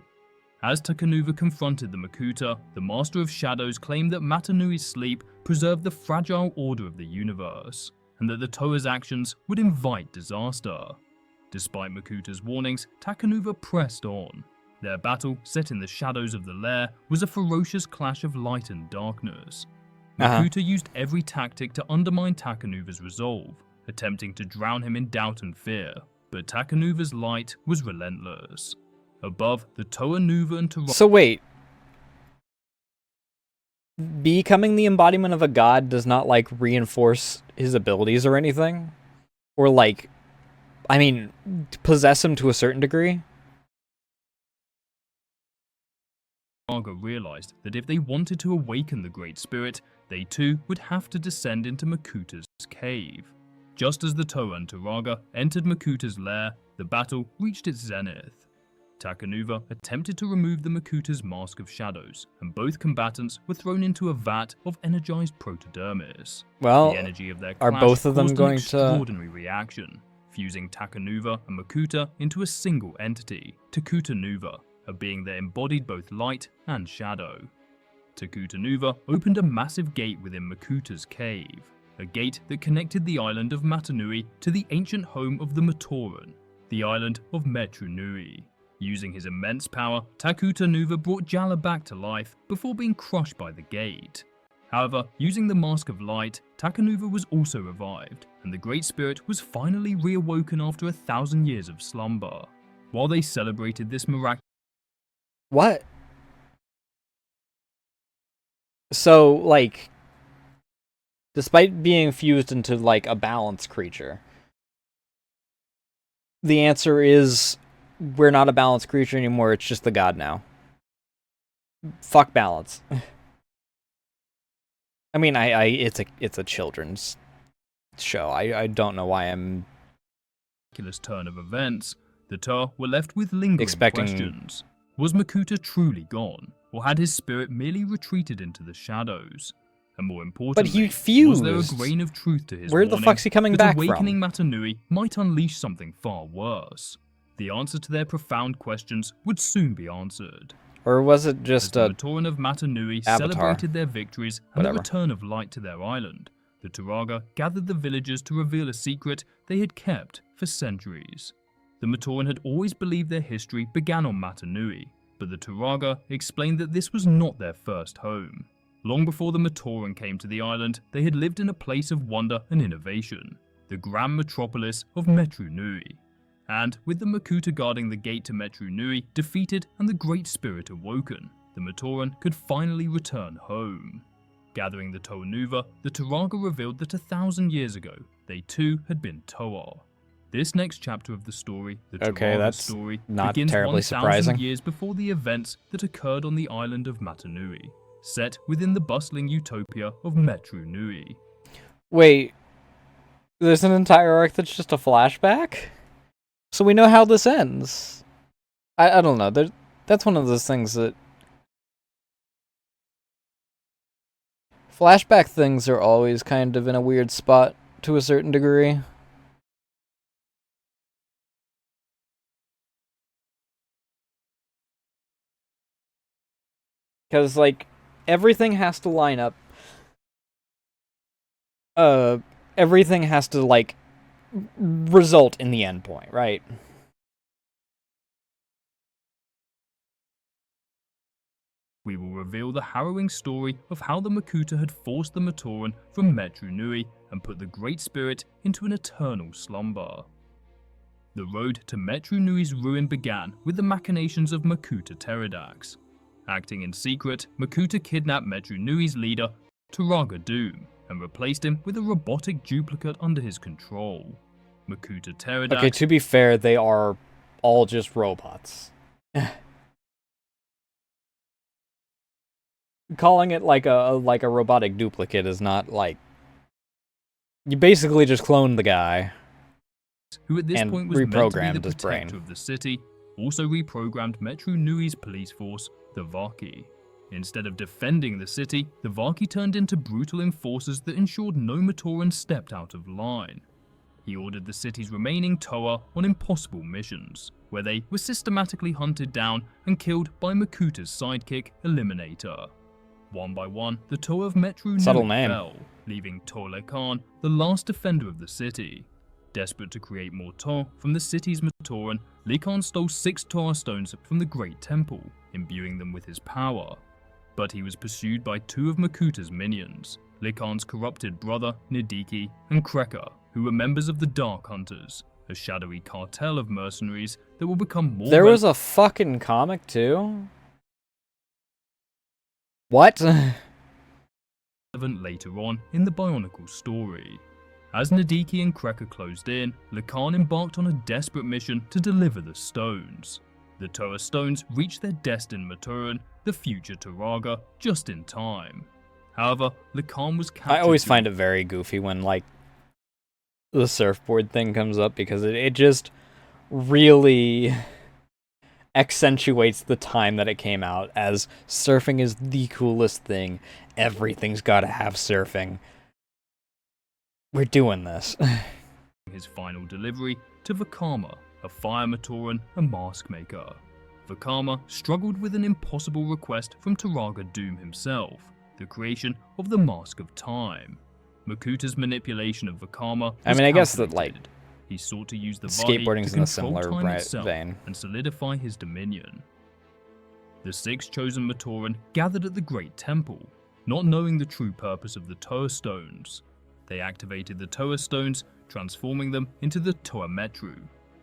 As Takanuva confronted the Makuta, the Master of Shadows claimed that Matanui's sleep preserved the fragile order of the universe, and that the Toa's actions would invite disaster. Despite Makuta's warnings, Takanuva pressed on. Their battle, set in the shadows of the lair, was a ferocious clash of light and darkness. Makuta used every tactic to undermine Takanuva's resolve, attempting to drown him in doubt and fear, but Takanuva's light was relentless. Above, the Toa Nuva and Taraka... So wait. Becoming the embodiment of a god does not, like, reinforce his abilities or anything? Or, like, I mean, possess him to a certain degree? realized that if they wanted to awaken the Great Spirit, they too would have to descend into Makuta's cave. Just as the Toa and Turaga entered Makuta's lair, the battle reached its zenith. Takanuva attempted to remove the Makuta's mask of shadows, and both combatants were thrown into a vat of energized protodermis. Well, the energy of their are clash both of them caused going an to... extraordinary reaction, fusing Takanuva and Makuta into a single entity, Takuta Nuva, a being that embodied both light and shadow. Takuta Nuva opened a massive gate within Makuta's cave, a gate that connected the island of Matanui to the ancient home of the Matoran, the island of Metru Nui. Using his immense power, Takuta Nuva brought Jala back to life before being crushed by the gate. However, using the Mask of Light, Takanuva was also revived, and the Great Spirit was finally reawoken after 1,000 years of slumber. While they celebrated this miraculous... What? So, like, despite being fused into, like, a balanced creature, the answer is... we're not a balanced creature anymore, it's just the god now. Fuck balance. I mean, it's a children's show. I don't know why I'm... turn of events, the Toa were left with lingering expecting... questions. Was Makuta truly gone, or had his spirit merely retreated into the shadows? And more importantly, but he fused. Was there a grain of truth to his Where the fuck's he coming back from? Awakening Matanui might unleash something far worse. The answer to their profound questions would soon be answered. Or was it just the Matoran of Matanui Avatar. Celebrated their victories and the return of light to their island. The Turaga gathered the villagers to reveal a secret they had kept for centuries. The Matoran had always believed their history began on Matanui, but the Turaga explained that this was not their first home. Long before the Matoran came to the island, they had lived in a place of wonder and innovation, the grand metropolis of Metru Nui. And with the Makuta guarding the gate to Metru Nui defeated and the Great Spirit awoken, the Matoran could finally return home. Gathering the Toa Nuva, the Turaga revealed that 1,000 years ago, they too had been Toa. This next chapter of the story, the Turaga story, not begins terribly 1,000 surprising. years before the events that occurred on the island of Matanui. set within the bustling utopia of Metru Nui. Wait, there's an entire arc that's just a flashback? So we know how this ends. I don't know. That's one of those things that... Flashback things are always kind of in a weird spot to a certain degree. Because, like, everything has to line up. Everything has to, like, result in the end point, right? We will reveal the harrowing story of how the Makuta had forced the Matoran from Metru Nui and put the Great Spirit into an eternal slumber. The road to Metru Nui's ruin began with the machinations of Makuta Pterodax. Acting in secret, Makuta kidnapped Metru Nui's leader, Turaga Doom, and replaced him with a robotic duplicate under his control. Makuta Pterodax... Okay, to be fair, they are all just robots. Calling it like a robotic duplicate is not like... You basically just cloned the guy. Who at this and point was meant to be reprogrammed the his protector brain. of the city, also reprogrammed Metru Nui's police force, the Vaki. Instead of defending the city, the Vaki turned into brutal enforcers that ensured no Matoran stepped out of line. He ordered the city's remaining Toa on impossible missions, where they were systematically hunted down and killed by Makuta's sidekick, Eliminator. One by one, the Toa of Metru Subtle Nui name. fell, leaving Tole Khan the last defender of the city. Desperate to create more Toa from the city's Matoran, Likan stole 6 Toa stones from the Great Temple, imbuing them with his power. But he was pursued by 2 of Makuta's minions, Likan's corrupted brother, Nidiki, and Kreka, who were members of the Dark Hunters, a shadowy cartel of mercenaries that will become more... There was a fucking comic, too? What? relevant later on in the Bionicle story. As Nidiki and Kreka closed in, Likan embarked on a desperate mission to deliver the stones. The Toa stones reached their destined Matoran, the future Turaga, just in time. However, Likan was captured... I always find it very goofy when, like, the surfboard thing comes up, because it just really accentuates the time that it came out, as surfing is the coolest thing. Everything's gotta have surfing. We're doing this. his final delivery to Vakama, a fire Matoran and mask maker. Vakama struggled with an impossible request from Turaga Doom himself, the creation of the Mask of Time. Makuta's manipulation of Vakama was I guess that, like, calculated. He sought to use the Vahi skateboarding's to in a control similar time itself vein. and solidify his dominion. The 6 chosen Matoran gathered at the Great Temple, not knowing the true purpose of the Toa Stones. They activated the Toa Stones, transforming them into the Toa Metru,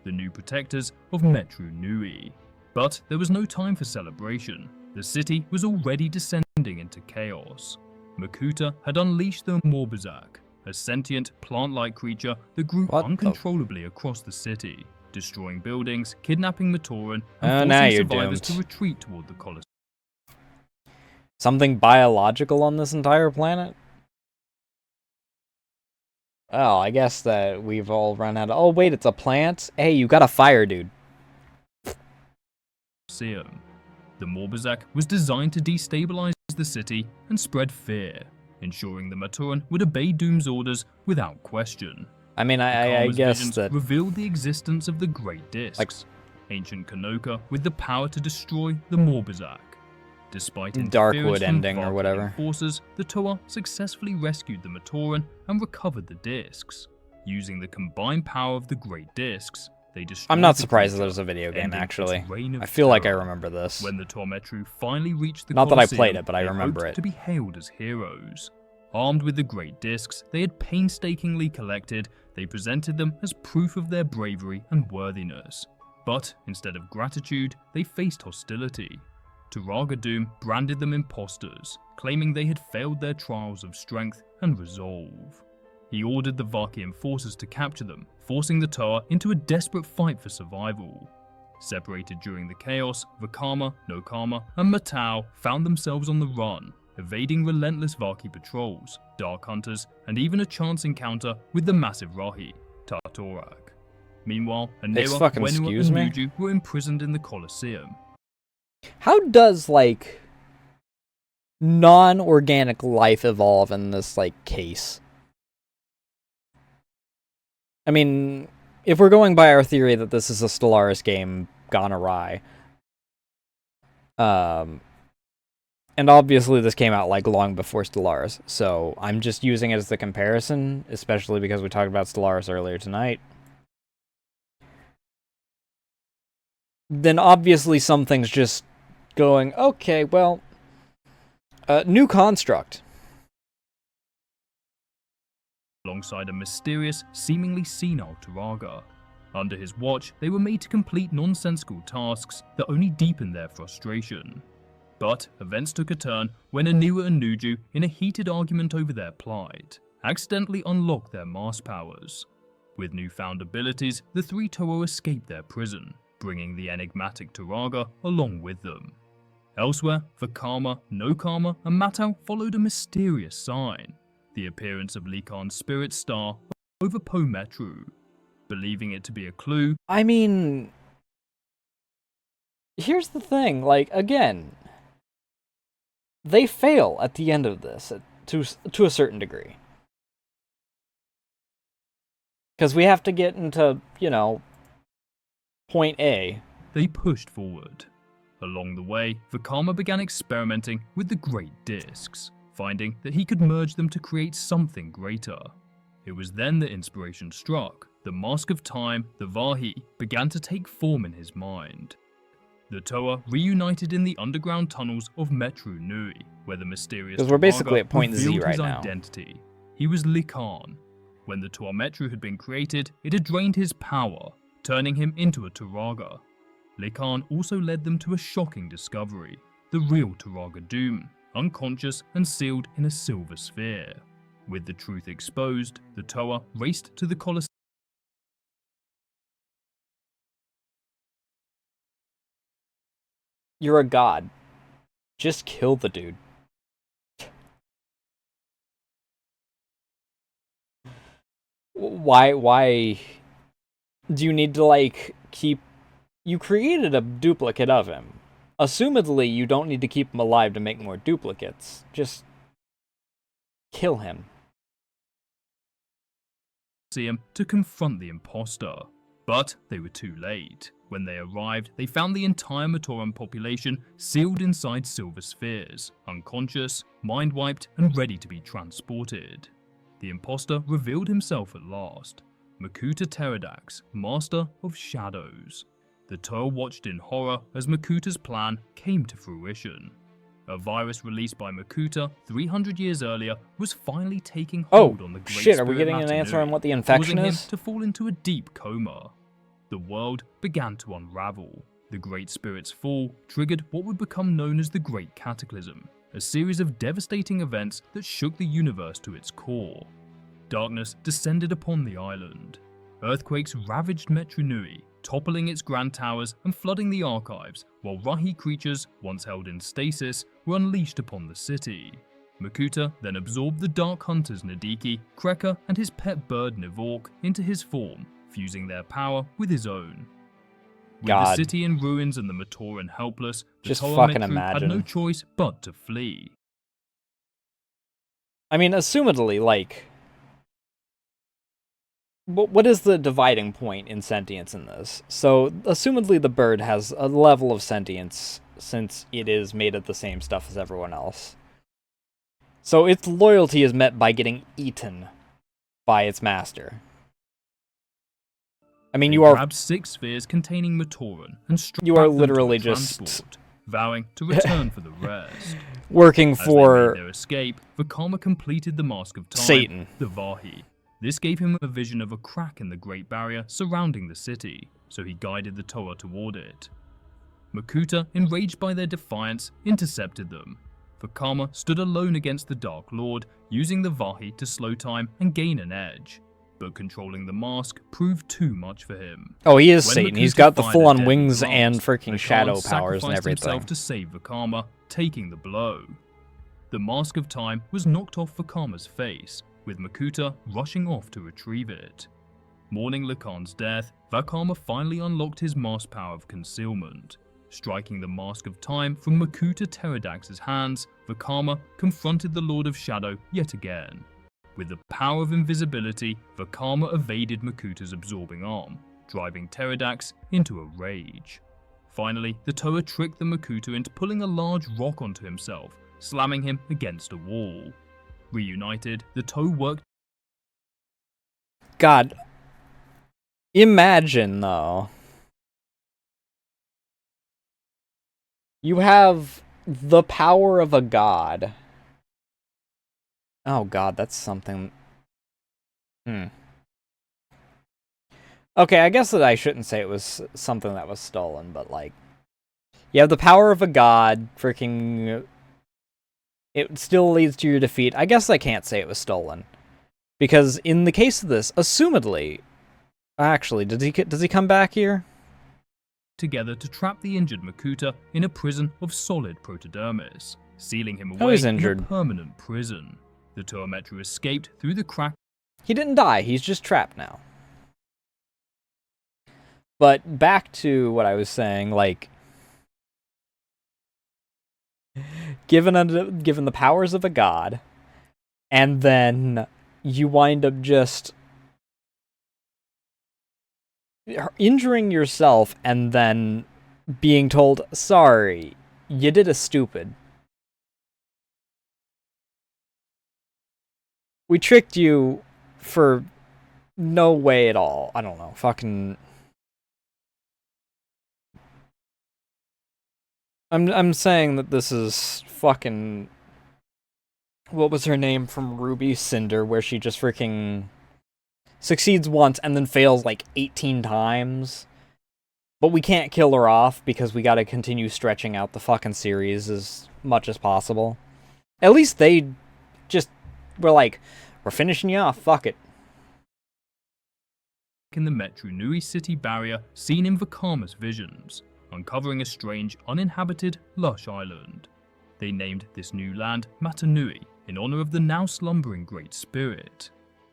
the new protectors of Metru Nui. But there was no time for celebration. The city was already descending into chaos. Makuta had unleashed the Morbizak, a sentient, plant-like creature that grew uncontrollably across the city, destroying buildings, kidnapping Matoran, and forcing survivors to retreat toward the Colosseum. Something biological on this entire planet? Oh, I guess that we've all run out of... Oh, wait, it's a plant? Hey, you got a fire, dude. The Morbizak was designed to destabilize the city and spread fear, ensuring the Matoran would obey Doom's orders without question. I mean, I guess that... revealed the existence of the Great Discs, like ancient Kanoka with the power to destroy the Morbizak. Despite Darkwood ending or whatever. Forces, the Toa successfully rescued the Matoran and recovered the discs. Using the combined power of the Great Discs, they destroyed... I'm not surprised that there's a video game, actually. I feel like I remember this. When the Tormetru finally reached the Not that I Colosseum, played it, but I remember it. to be hailed as heroes. Armed with the Great Discs they had painstakingly collected, they presented them as proof of their bravery and worthiness. But instead of gratitude, they faced hostility. Turaga Doom branded them imposters, claiming they had failed their trials of strength and resolve. He ordered the Vakian forces to capture them, forcing the Toa into a desperate fight for survival. Separated during the chaos, Vakama, Nokama, and Matau found themselves on the run, evading relentless Vaki patrols, dark hunters, and even a chance encounter with the massive Rahi, Tartorak. Meanwhile, Anera, fucking Wenua, excuse and me? Nuju were imprisoned in the Colosseum. How does, like, non-organic life evolve in this, like, case? I mean, if we're going by our theory that this is a Stellaris game gone awry, and obviously this came out, like, long before Stellaris, so I'm just using it as the comparison, especially because we talked about Stellaris earlier tonight. Then obviously something's just going, okay, well, new construct. Alongside a mysterious, seemingly senile Turaga. Under his watch, they were made to complete nonsensical tasks that only deepened their frustration. But events took a turn when Anera and Nuju, in a heated argument over their plight, accidentally unlocked their mass powers. With newfound abilities, the three Toa escaped their prison, bringing the enigmatic Turaga along with them. Elsewhere, Vakama, Nokama, and Matau followed a mysterious sign, the appearance of Likan's spirit star over Po-Metru. Believing it to be a clue, I mean, here's the thing, like, again, they fail at the end of this, to a certain degree. Because we have to get into, you know, point A. they pushed forward. Along the way, Vakama began experimenting with the Great Discs, finding that he could merge them to create something greater. It was then that inspiration struck. The Mask of Time, the Vahi, began to take form in his mind. The Toa reunited in the underground tunnels of Metru Nui, where the mysterious Because we're basically at point Z revealed right his now. identity. He was Likan. When the Toa Metru had been created, it had drained his power, turning him into a Turaga. Likan also led them to a shocking discovery, the real Turaga Doom, unconscious and sealed in a silver sphere. With the truth exposed, the Toa raced to the Colosseum. You're a god. Just kill the dude. Why do you need to, like, keep... You created a duplicate of him. Assumedly, you don't need to keep him alive to make more duplicates. Just kill him. To confront the imposter. But they were too late. When they arrived, they found the entire Matoran population sealed inside silver spheres, unconscious, mind-wiped, and ready to be transported. The imposter revealed himself at last, Makuta Pterodax, Master of Shadows. The Toa watched in horror as Makuta's plan came to fruition. A virus released by Makuta 300 years earlier was finally taking hold on the Great shit, are we Spirit getting an answer on Matanui, what the infection causing is? him to fall into a deep coma. The world began to unravel. The Great Spirit's fall triggered what would become known as the Great Cataclysm, a series of devastating events that shook the universe to its core. Darkness descended upon the island. Earthquakes ravaged Metru Nui, toppling its grand towers and flooding the archives, while Rahi creatures, once held in stasis, were unleashed upon the city. Makuta then absorbed the Dark Hunters Nadiki, Kreka, and his pet bird Nivork into his form, fusing their power with his own. With the city in ruins and the Matoran helpless, the Just Toa fucking Metru had imagine. no choice but to flee. I mean, assumedly, like... What is the dividing point in sentience in this? So, assumedly the bird has a level of sentience, since it is made of the same stuff as everyone else. So its loyalty is met by getting eaten by its master. I mean, They you are... grabbed 6 spheres containing Matoran and strapped You are them to literally a just... transport, vowing to return for the rest. working As they for... made their escape, Vakama completed the Mask of Time, Satan. the Vahi. This gave him a vision of a crack in the Great Barrier surrounding the city, so he guided the Toa toward it. Makuta, enraged by their defiance, intercepted them. Vakama stood alone against the Dark Lord, using the Vahi to slow time and gain an edge. But controlling the mask proved too much for him. Oh, he is When Satan. He's Makuta got the fired a full-on deadly wings blast, and freaking Vakama shadow powers and sacrificed everything. himself to save Vakama, taking the blow. the Mask of Time was knocked off Vakama's face, with Makuta rushing off to retrieve it. Mourning Lacan's death, Vakama finally unlocked his mask power of concealment. Striking the Mask of Time from Makuta Pterodax's hands, Vakama confronted the Lord of Shadow yet again. With the power of invisibility, Vakama evaded Makuta's absorbing arm, driving Pterodax into a rage. Finally, the Toa tricked the Makuta into pulling a large rock onto himself, slamming him against a wall. Reunited, the Toa worked. God. Imagine, though. You have the power of a god. Oh god, that's something. Okay, I guess that I shouldn't say it was something that was stolen, but like, you have the power of a god, freaking. It still leads to your defeat. I guess I can't say it was stolen, because in the case of this, assumedly, actually, does he come back here? Together to trap the injured Makuta in a prison of solid protodermis, sealing him Oh, away he's in a injured. permanent prison. The Toa Metru escaped through the crack. He didn't die, he's just trapped now. But back to what I was saying, like, given the powers of a god, and then you wind up just injuring yourself and then being told, sorry, you did a stupid. We tricked you for no way at all. I don't know, fucking. I'm saying that this is fucking. What was her name from Ruby Cinder, where she just freaking succeeds once and then fails like 18 times. But we can't kill her off because we gotta continue stretching out the fucking series as much as possible. At least they just were like, we're finishing you off, fuck it. In the Metru Nui city barrier seen in Vakama's visions, uncovering a strange, uninhabited, lush island. They named this new land Matanui in honor of the now slumbering Great Spirit.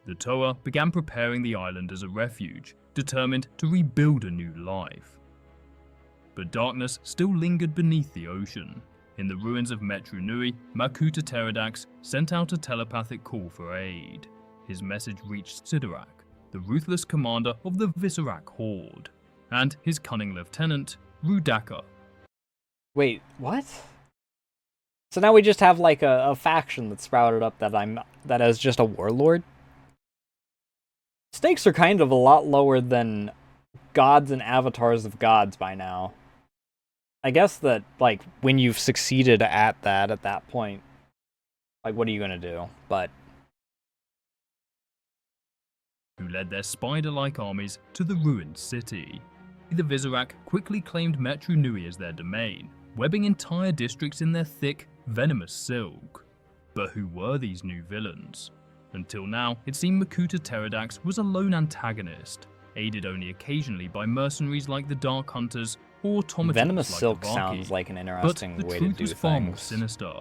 The Toa began preparing the island as a refuge, determined to rebuild a new life. But darkness still lingered beneath the ocean. In the ruins of Metru Nui, Makuta Pterodax sent out a telepathic call for aid. His message reached Sidorak, the ruthless commander of the Visorak Horde, and his cunning lieutenant, Rudaka. Wait, what? So now we just have like a faction that sprouted up that is just a warlord? Stakes are kind of a lot lower than gods and avatars of gods by now. I guess that, like, when you've succeeded at that point, like, what are you gonna do? But who led their spider-like armies to the ruined city. The Visorak quickly claimed Metru Nui as their domain, webbing entire districts in their thick, venomous silk. But who were these new villains? Until now, it seemed Makuta Pterodax was a lone antagonist, aided only occasionally by mercenaries like the Dark Hunters or automatons venomous like silk the Vaki. sounds like an interesting But way the to truth do was far more things. sinister.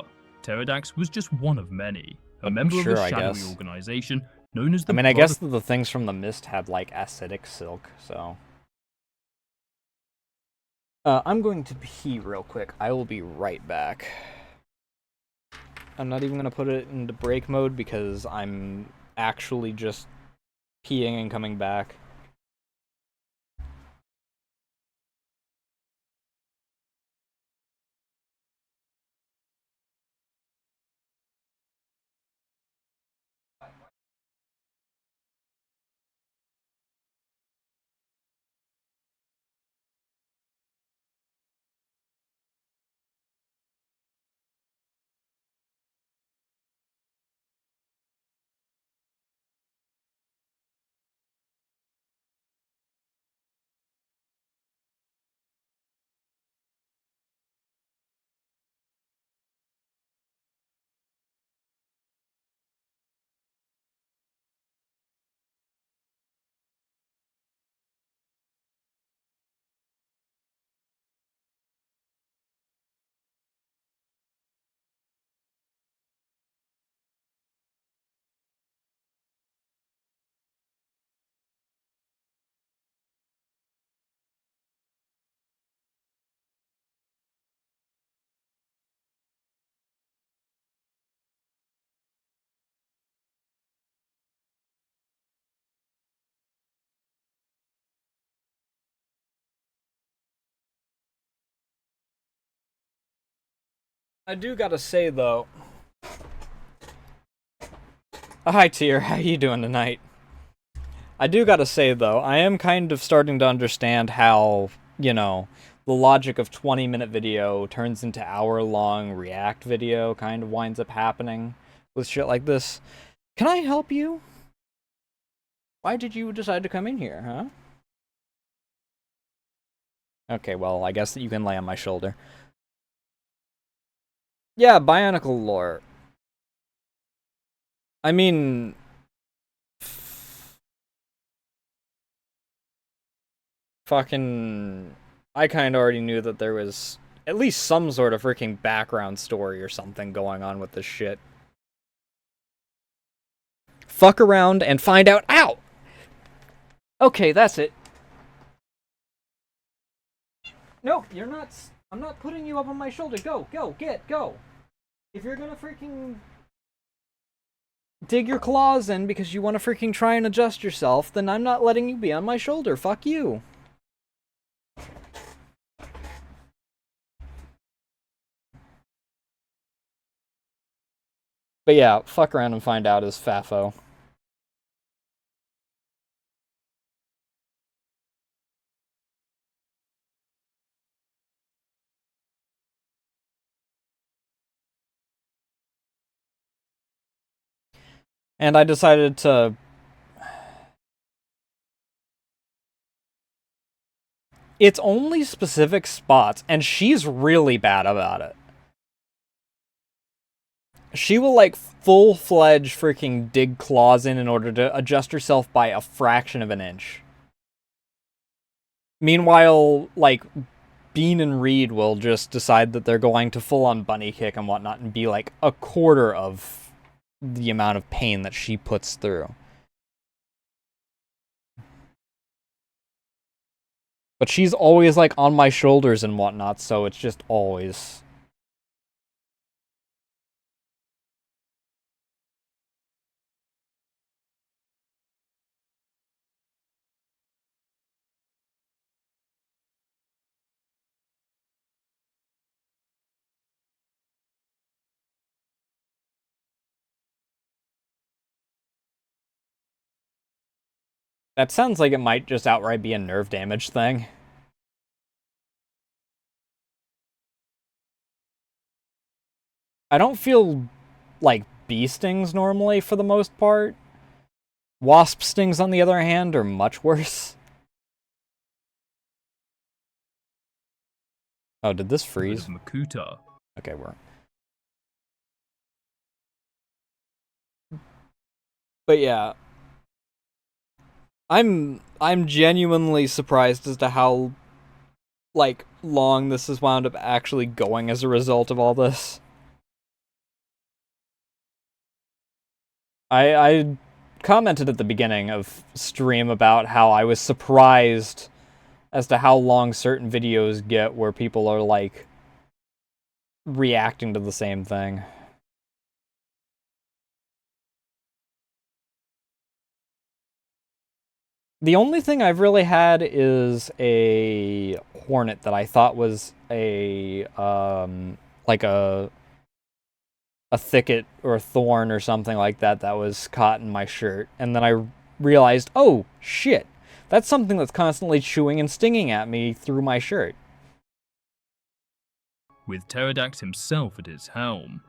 Pterodax was just one of many, a member Sure, of a I shadowy guess. organization known as the I guess that the things from the mist had like acidic silk, so. I'm going to pee real quick. I will be right back. I'm not even going to put it into break mode because I'm actually just peeing and coming back. I do gotta say, though... Hi, Tier. How you doing tonight? I do gotta say, though, I am kind of starting to understand how, you know, the logic of 20-minute video turns into hour-long React video kind of winds up happening with shit like this. Can I help you? Why did you decide to come in here, huh? Okay, well, I guess that you can lay on my shoulder. Yeah, Bionicle lore. I mean... Fucking... I kind of already knew that there was at least some sort of freaking background story or something going on with this shit. Fuck around and find out. Ow! Okay, that's it. No, you're not... I'm not putting you up on my shoulder. Go, go, go. If you're gonna freaking... dig your claws in because you want to freaking try and adjust yourself, then I'm not letting you be on my shoulder. Fuck you. But yeah, fuck around and find out is Fafo. And I decided to... It's only specific spots, and she's really bad about it. She will, like, full-fledged freaking dig claws in order to adjust herself by a fraction of an inch. Meanwhile, like, Bean and Reed will just decide that they're going to full-on bunny kick and whatnot and be, like, a quarter of the amount of pain that she puts through. But she's always, like, on my shoulders and whatnot, so it's just always... That sounds like it might just outright be a nerve damage thing. I don't feel like bee stings normally for the most part. Wasp stings, on the other hand, are much worse. Oh, did this freeze? Makuta. Okay, we're... But yeah. I'm genuinely surprised as to how, like, long this has wound up actually going as a result of all this. I commented at the beginning of stream about how I was surprised as to how long certain videos get where people are, like, reacting to the same thing. The only thing I've really had is a hornet that I thought was a, like a thicket or a thorn or something like that that was caught in my shirt. And then I realized, oh, shit, that's something that's constantly chewing and stinging at me through my shirt. With Pterodax himself at its helm,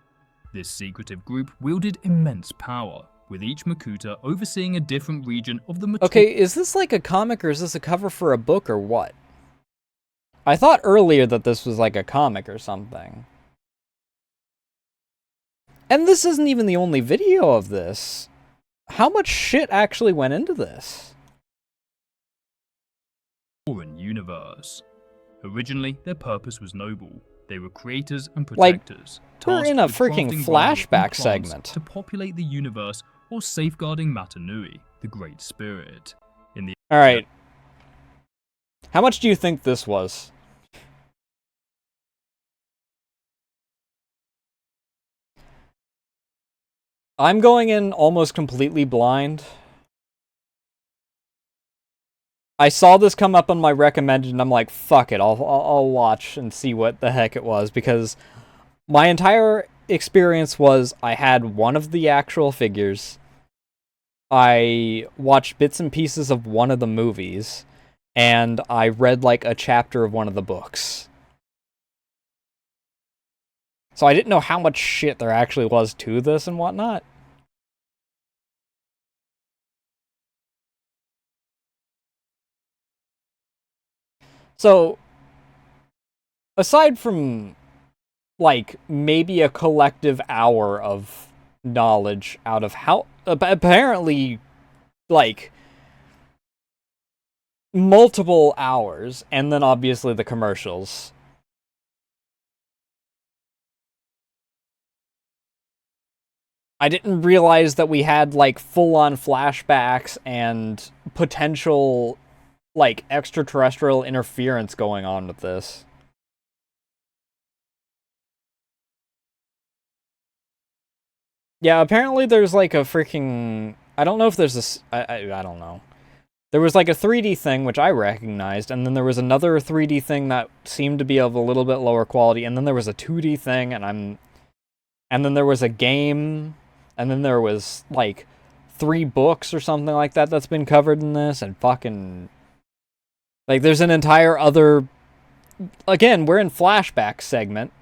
this secretive group wielded immense power, with each Makuta overseeing a different region of the Okay, is this like a comic or is this a cover for a book or what? I thought earlier that this was like a comic or something. And this isn't even the only video of this. How much shit actually went into this? foreign universe. Originally, their purpose was noble. They were creators and protectors. Like, we're in a freaking flashback segment to populate the universe or safeguarding Matanui, the Great Spirit. In the Alright. How much do you think this was? I'm going in almost completely blind. I saw this come up on my recommended and I'm like, fuck it, I'll watch and see what the heck it was, because My entire experience was I had one of the actual figures. I watched bits and pieces of one of the movies, and I read like a chapter of one of the books. So I didn't know how much shit there actually was to this and whatnot. So, aside from, like, maybe a collective hour of knowledge out of how, apparently, like, multiple hours, and then obviously the commercials. I didn't realize that we had, like, full-on flashbacks and potential, like, extraterrestrial interference going on with this. Yeah, apparently there's, like, a freaking... I don't know if there's a... I don't know. There was, like, a 3D thing, which I recognized, and then there was another 3D thing that seemed to be of a little bit lower quality, and then there was a 2D thing, and then there was a game, and then there was, like, 3 books or something like that that's been covered in this, and fucking... Like, there's an entire other... Again, we're in flashback segment,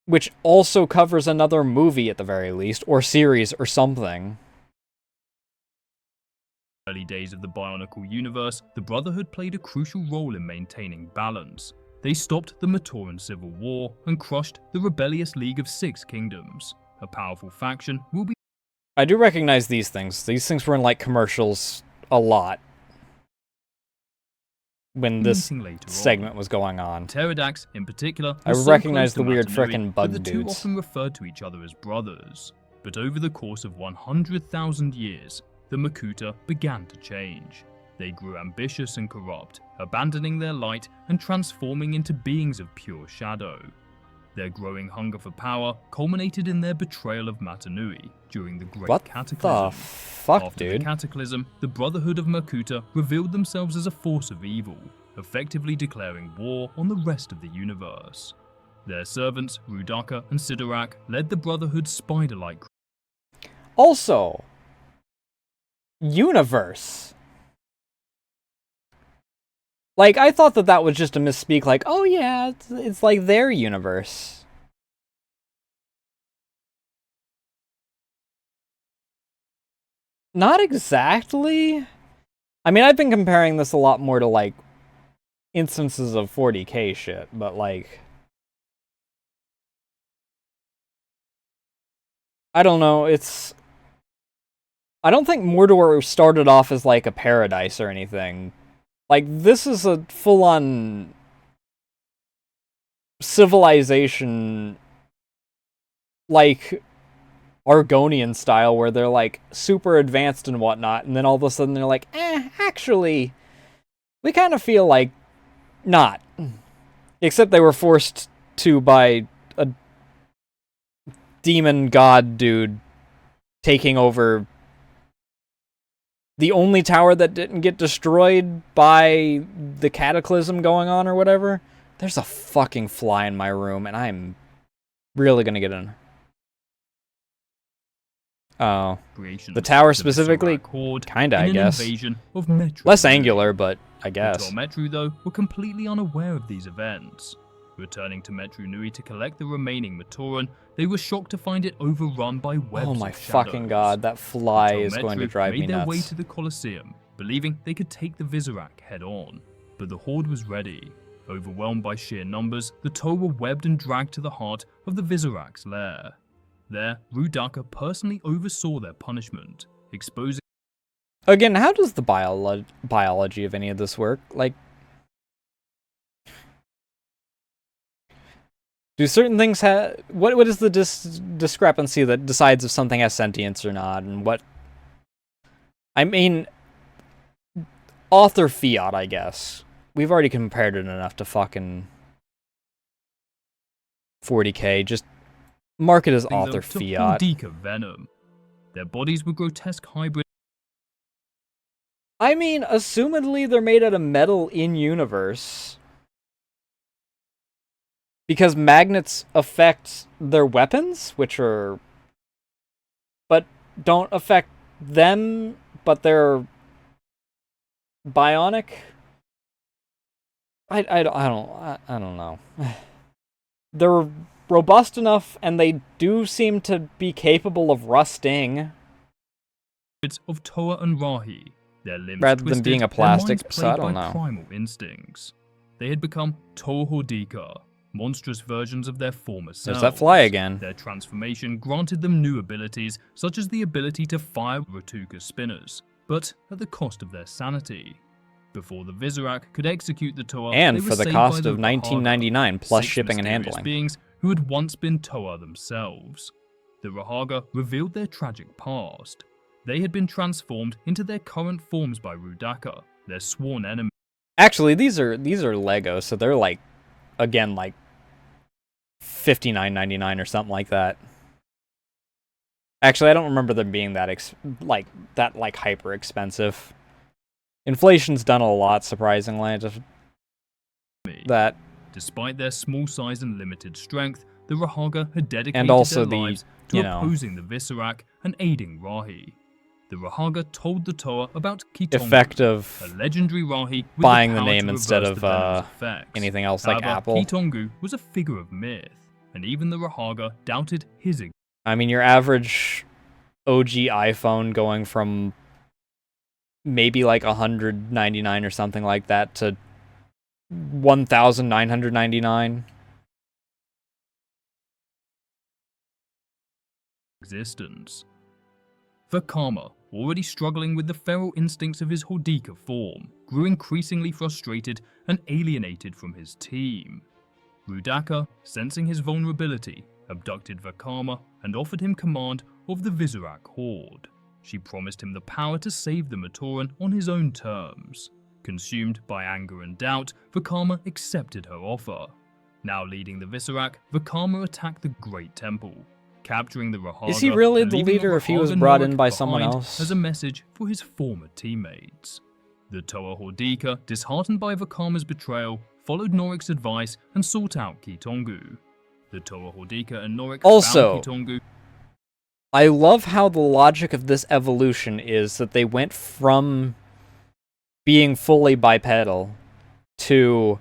which also covers another movie at the very least, or series, or something. Early days of the Bionicle universe, the Brotherhood played a crucial role in maintaining balance. They stopped the Matoran Civil War and crushed the rebellious League of Six Kingdoms. A powerful faction will be... I do recognize these things. These things were in, like, commercials a lot when this segment was going on. Pterodax, in particular, I was so recognize close the to weird Matanui frickin' that bug the two dudes. often referred to each other as brothers. But over the course of 100,000 years, the Makuta began to change. They grew ambitious and corrupt, abandoning their light and transforming into beings of pure shadow. Their growing hunger for power culminated in their betrayal of Matanui during the Great Cataclysm. What the fuck, After dude? the Cataclysm, the Brotherhood of Makuta revealed themselves as a force of evil, effectively declaring war on the rest of the universe. Their servants, Rudaka and Sidorak, led the Brotherhood's spider-like... Also, universe. Like, I thought that was just a misspeak, like, oh yeah, it's like their universe. Not exactly. I mean, I've been comparing this a lot more to, like, instances of 40k shit, but, like... I don't know, it's... I don't think Mordor started off as, like, a paradise or anything. Like, this is a full-on... civilization... like... Argonian style, where they're, like, super advanced and whatnot, and then all of a sudden they're like, actually... we kind of feel like... not. Except they were forced to by a demon god dude taking over the only tower that didn't get destroyed by the cataclysm going on or whatever. There's a fucking fly in my room, and I'm really gonna get in. Oh. The tower specifically? Kinda, I guess. Less angular, but I guess. The Metru, though, were completely unaware of these events. Returning to Metru Nui to collect the remaining Matoran, they were shocked to find it overrun by webs Oh my of shadows. fucking god, that fly The is going to drive me made their way nuts. to the Colosseum, believing they could take the Visorak head-on. But the Horde was ready. Overwhelmed by sheer numbers, the Toa were webbed and dragged to the heart of the Visorak's lair. There, Rudaka personally oversaw their punishment, exposing... Again, how does the biology of any of this work? Like, do certain things have... What is the discrepancy that decides if something has sentience or not, and what... I mean... Author fiat, I guess. We've already compared it enough to fucking... 40k, just... mark it as author fiat. Venom. Their bodies were grotesque hybrid... I mean, assumedly they're made out of metal in-universe. Because magnets affect their weapons, which are... but don't affect them, but they're bionic? I don't know. They're robust enough, and they do seem to be capable of rusting. Of Toa and Rahi, their limbs Rather twisted, than being a their plastic, minds so I plagued don't by know. primal instincts. They had become Toa Hordika, monstrous versions of their former selves. There's that fly again. Their transformation granted them new abilities, such as the ability to fire Rotuka spinners, but at the cost of their sanity. Before the Visorak could execute the Toa, And they for were the saved cost by of the $19.99 plus six shipping and mysterious handling. beings who had once been Toa themselves. The Rahaga revealed their tragic past. They had been transformed into their current forms by Rudaka, their sworn enemy. Actually, these are Lego, so they're like, again, like $59.99 or something like that. Actually, I don't remember them being that hyper expensive. Inflation's done a lot, surprisingly. Just that. Despite their small size and limited strength, the Rahaga had dedicated And also their lives to opposing the Visorak and aiding Rahi. The Rahaga told the Toa about Kitongu, effect of a legendary Rahi with buying the the power name to instead reverse of the venom's effects. anything else. However, like Apple. Kitongu was a figure of myth, and even the Rahaga doubted his existence. I mean, your average OG iPhone going from maybe like $199 or something like that to $1,999. Vakama, already struggling with the feral instincts of his Hordika form, grew increasingly frustrated and alienated from his team. Rudaka, sensing his vulnerability, abducted Vakama and offered him command of the Visorak Horde. She promised him the power to save the Matoran on his own terms. Consumed by anger and doubt, Vakama accepted her offer. Now leading the Visorak, Vakama attacked the Great Temple, capturing the Rahaga. Is he really and the leaving leader the if he was Rahaga brought Norik in by someone behind else? as a message for his former teammates. The Toa Hordika, disheartened by Vakama's betrayal, followed Norik's advice and sought out Kitongu. The Toa Hordika and Norik Also, found Kitongu. I love how the logic of this evolution is that they went from being fully bipedal to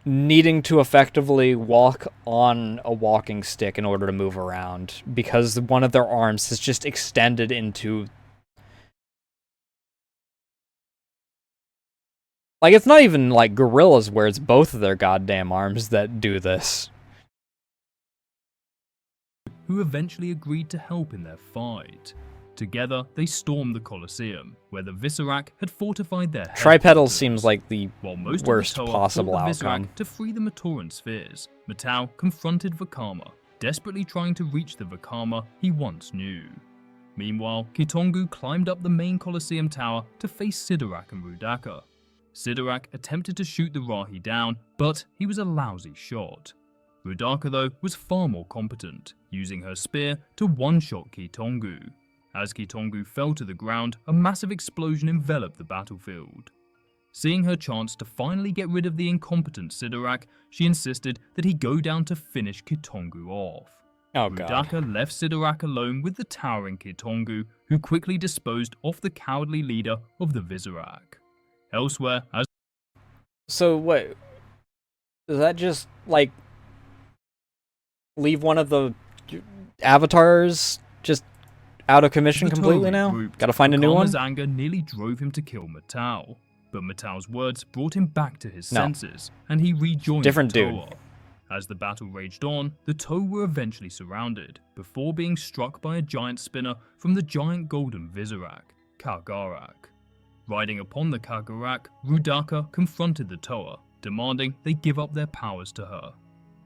needing to effectively walk on a walking stick in order to move around because one of their arms has just extended into... like, it's not even like gorillas where it's both of their goddamn arms that do this. Who eventually agreed to help in their fight. Together, they stormed the Colosseum, where the Visorak had fortified their Tripedal headquarters. seems like the While most worst of the Toa possible fought the outcome. Visorak to free the Matoran spheres, Matau confronted Vakama, desperately trying to reach the Vakama he once knew. Meanwhile, Kitongu climbed up the main Colosseum tower to face Sidorak and Rudaka. Sidorak attempted to shoot the Rahi down, but he was a lousy shot. Rudaka, though, was far more competent, using her spear to one-shot Kitongu. As Kitongu fell to the ground, a massive explosion enveloped the battlefield. Seeing her chance to finally get rid of the incompetent Sidorak, she insisted that he go down to finish Kitongu off. Oh god. Rudaka left Sidorak alone with the towering Kitongu, who quickly disposed of the cowardly leader of the Visorak. Elsewhere, as... So what? Does that just, like, leave one of the avatars just out of commission completely now? Gotta find a new one? Vakama's anger nearly drove him to kill Matau, but Matau's words brought him back to his senses, and he rejoined Different the dude. Toa. As the battle raged on, the Toa were eventually surrounded, before being struck by a giant spinner from the giant golden Visorak, Kargarak. Riding upon the Kargarak, Rudaka confronted the Toa, demanding they give up their powers to her.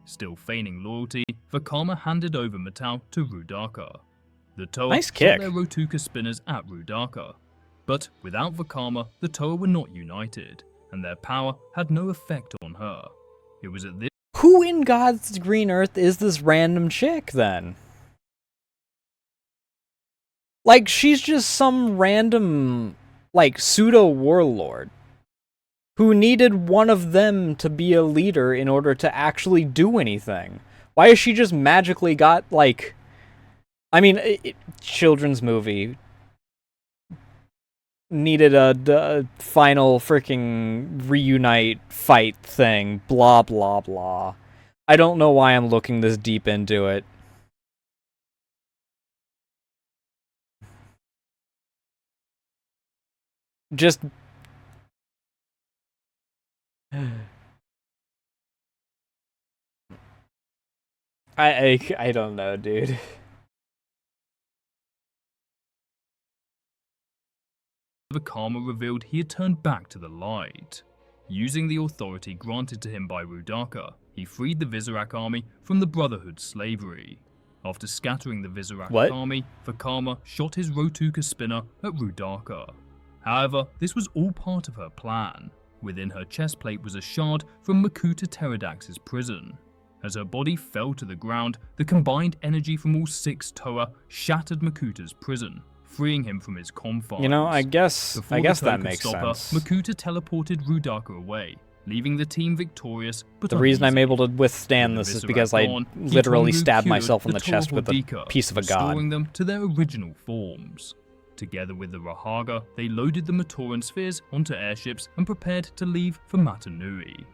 Still feigning loyalty, Vakama handed over Matau to Rudaka. The Toa shot their Rotuka spinners at Rudaka, but without Vakama, the Toa were not united, and their power had no effect on her. It was at this... Who in God's green earth is this random chick, then? Like, she's just some random, like, pseudo-warlord. who needed one of them to be a leader in order to actually do anything. Why has she just magically got, like... I mean, children's movie needed a final freaking reunite fight thing, blah, blah, blah. I don't know why I'm looking this deep into it. Just... I don't know, dude. Vakama revealed he had turned back to the light. Using the authority granted to him by Rudaka, he freed the Vizorak army from the Brotherhood's slavery. After scattering the Vizorak army, Vakama shot his Rotuka spinner at Rudaka. However, this was all part of her plan. Within her chest plate was a shard from Makuta Pterodax's prison. As her body fell to the ground, the combined energy from all 6 Toa shattered Makuta's prison, freeing him from his confines. You know, I guess that makes sense. Makuta teleported Rudaka away, leaving the team victorious. But the reason I'm able to withstand this is because I literally stabbed myself in the chest with a piece of a god. Restoring them to their original forms. Together with the Rahaga, they loaded the Matoran spheres onto airships and prepared to leave for Matanui.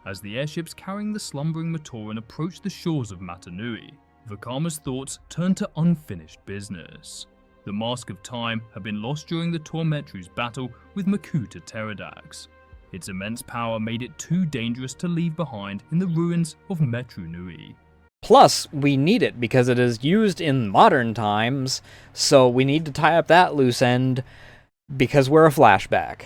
As the airships carrying the slumbering Matoran approached the shores of Matanui, Vakama's thoughts turned to unfinished business. The Mask of Time had been lost during the Tormetru's battle with Makuta Pterodax. Its immense power made it too dangerous to leave behind in the ruins of Metru Nui. Plus, we need it because it is used in modern times, so we need to tie up that loose end because we're a flashback.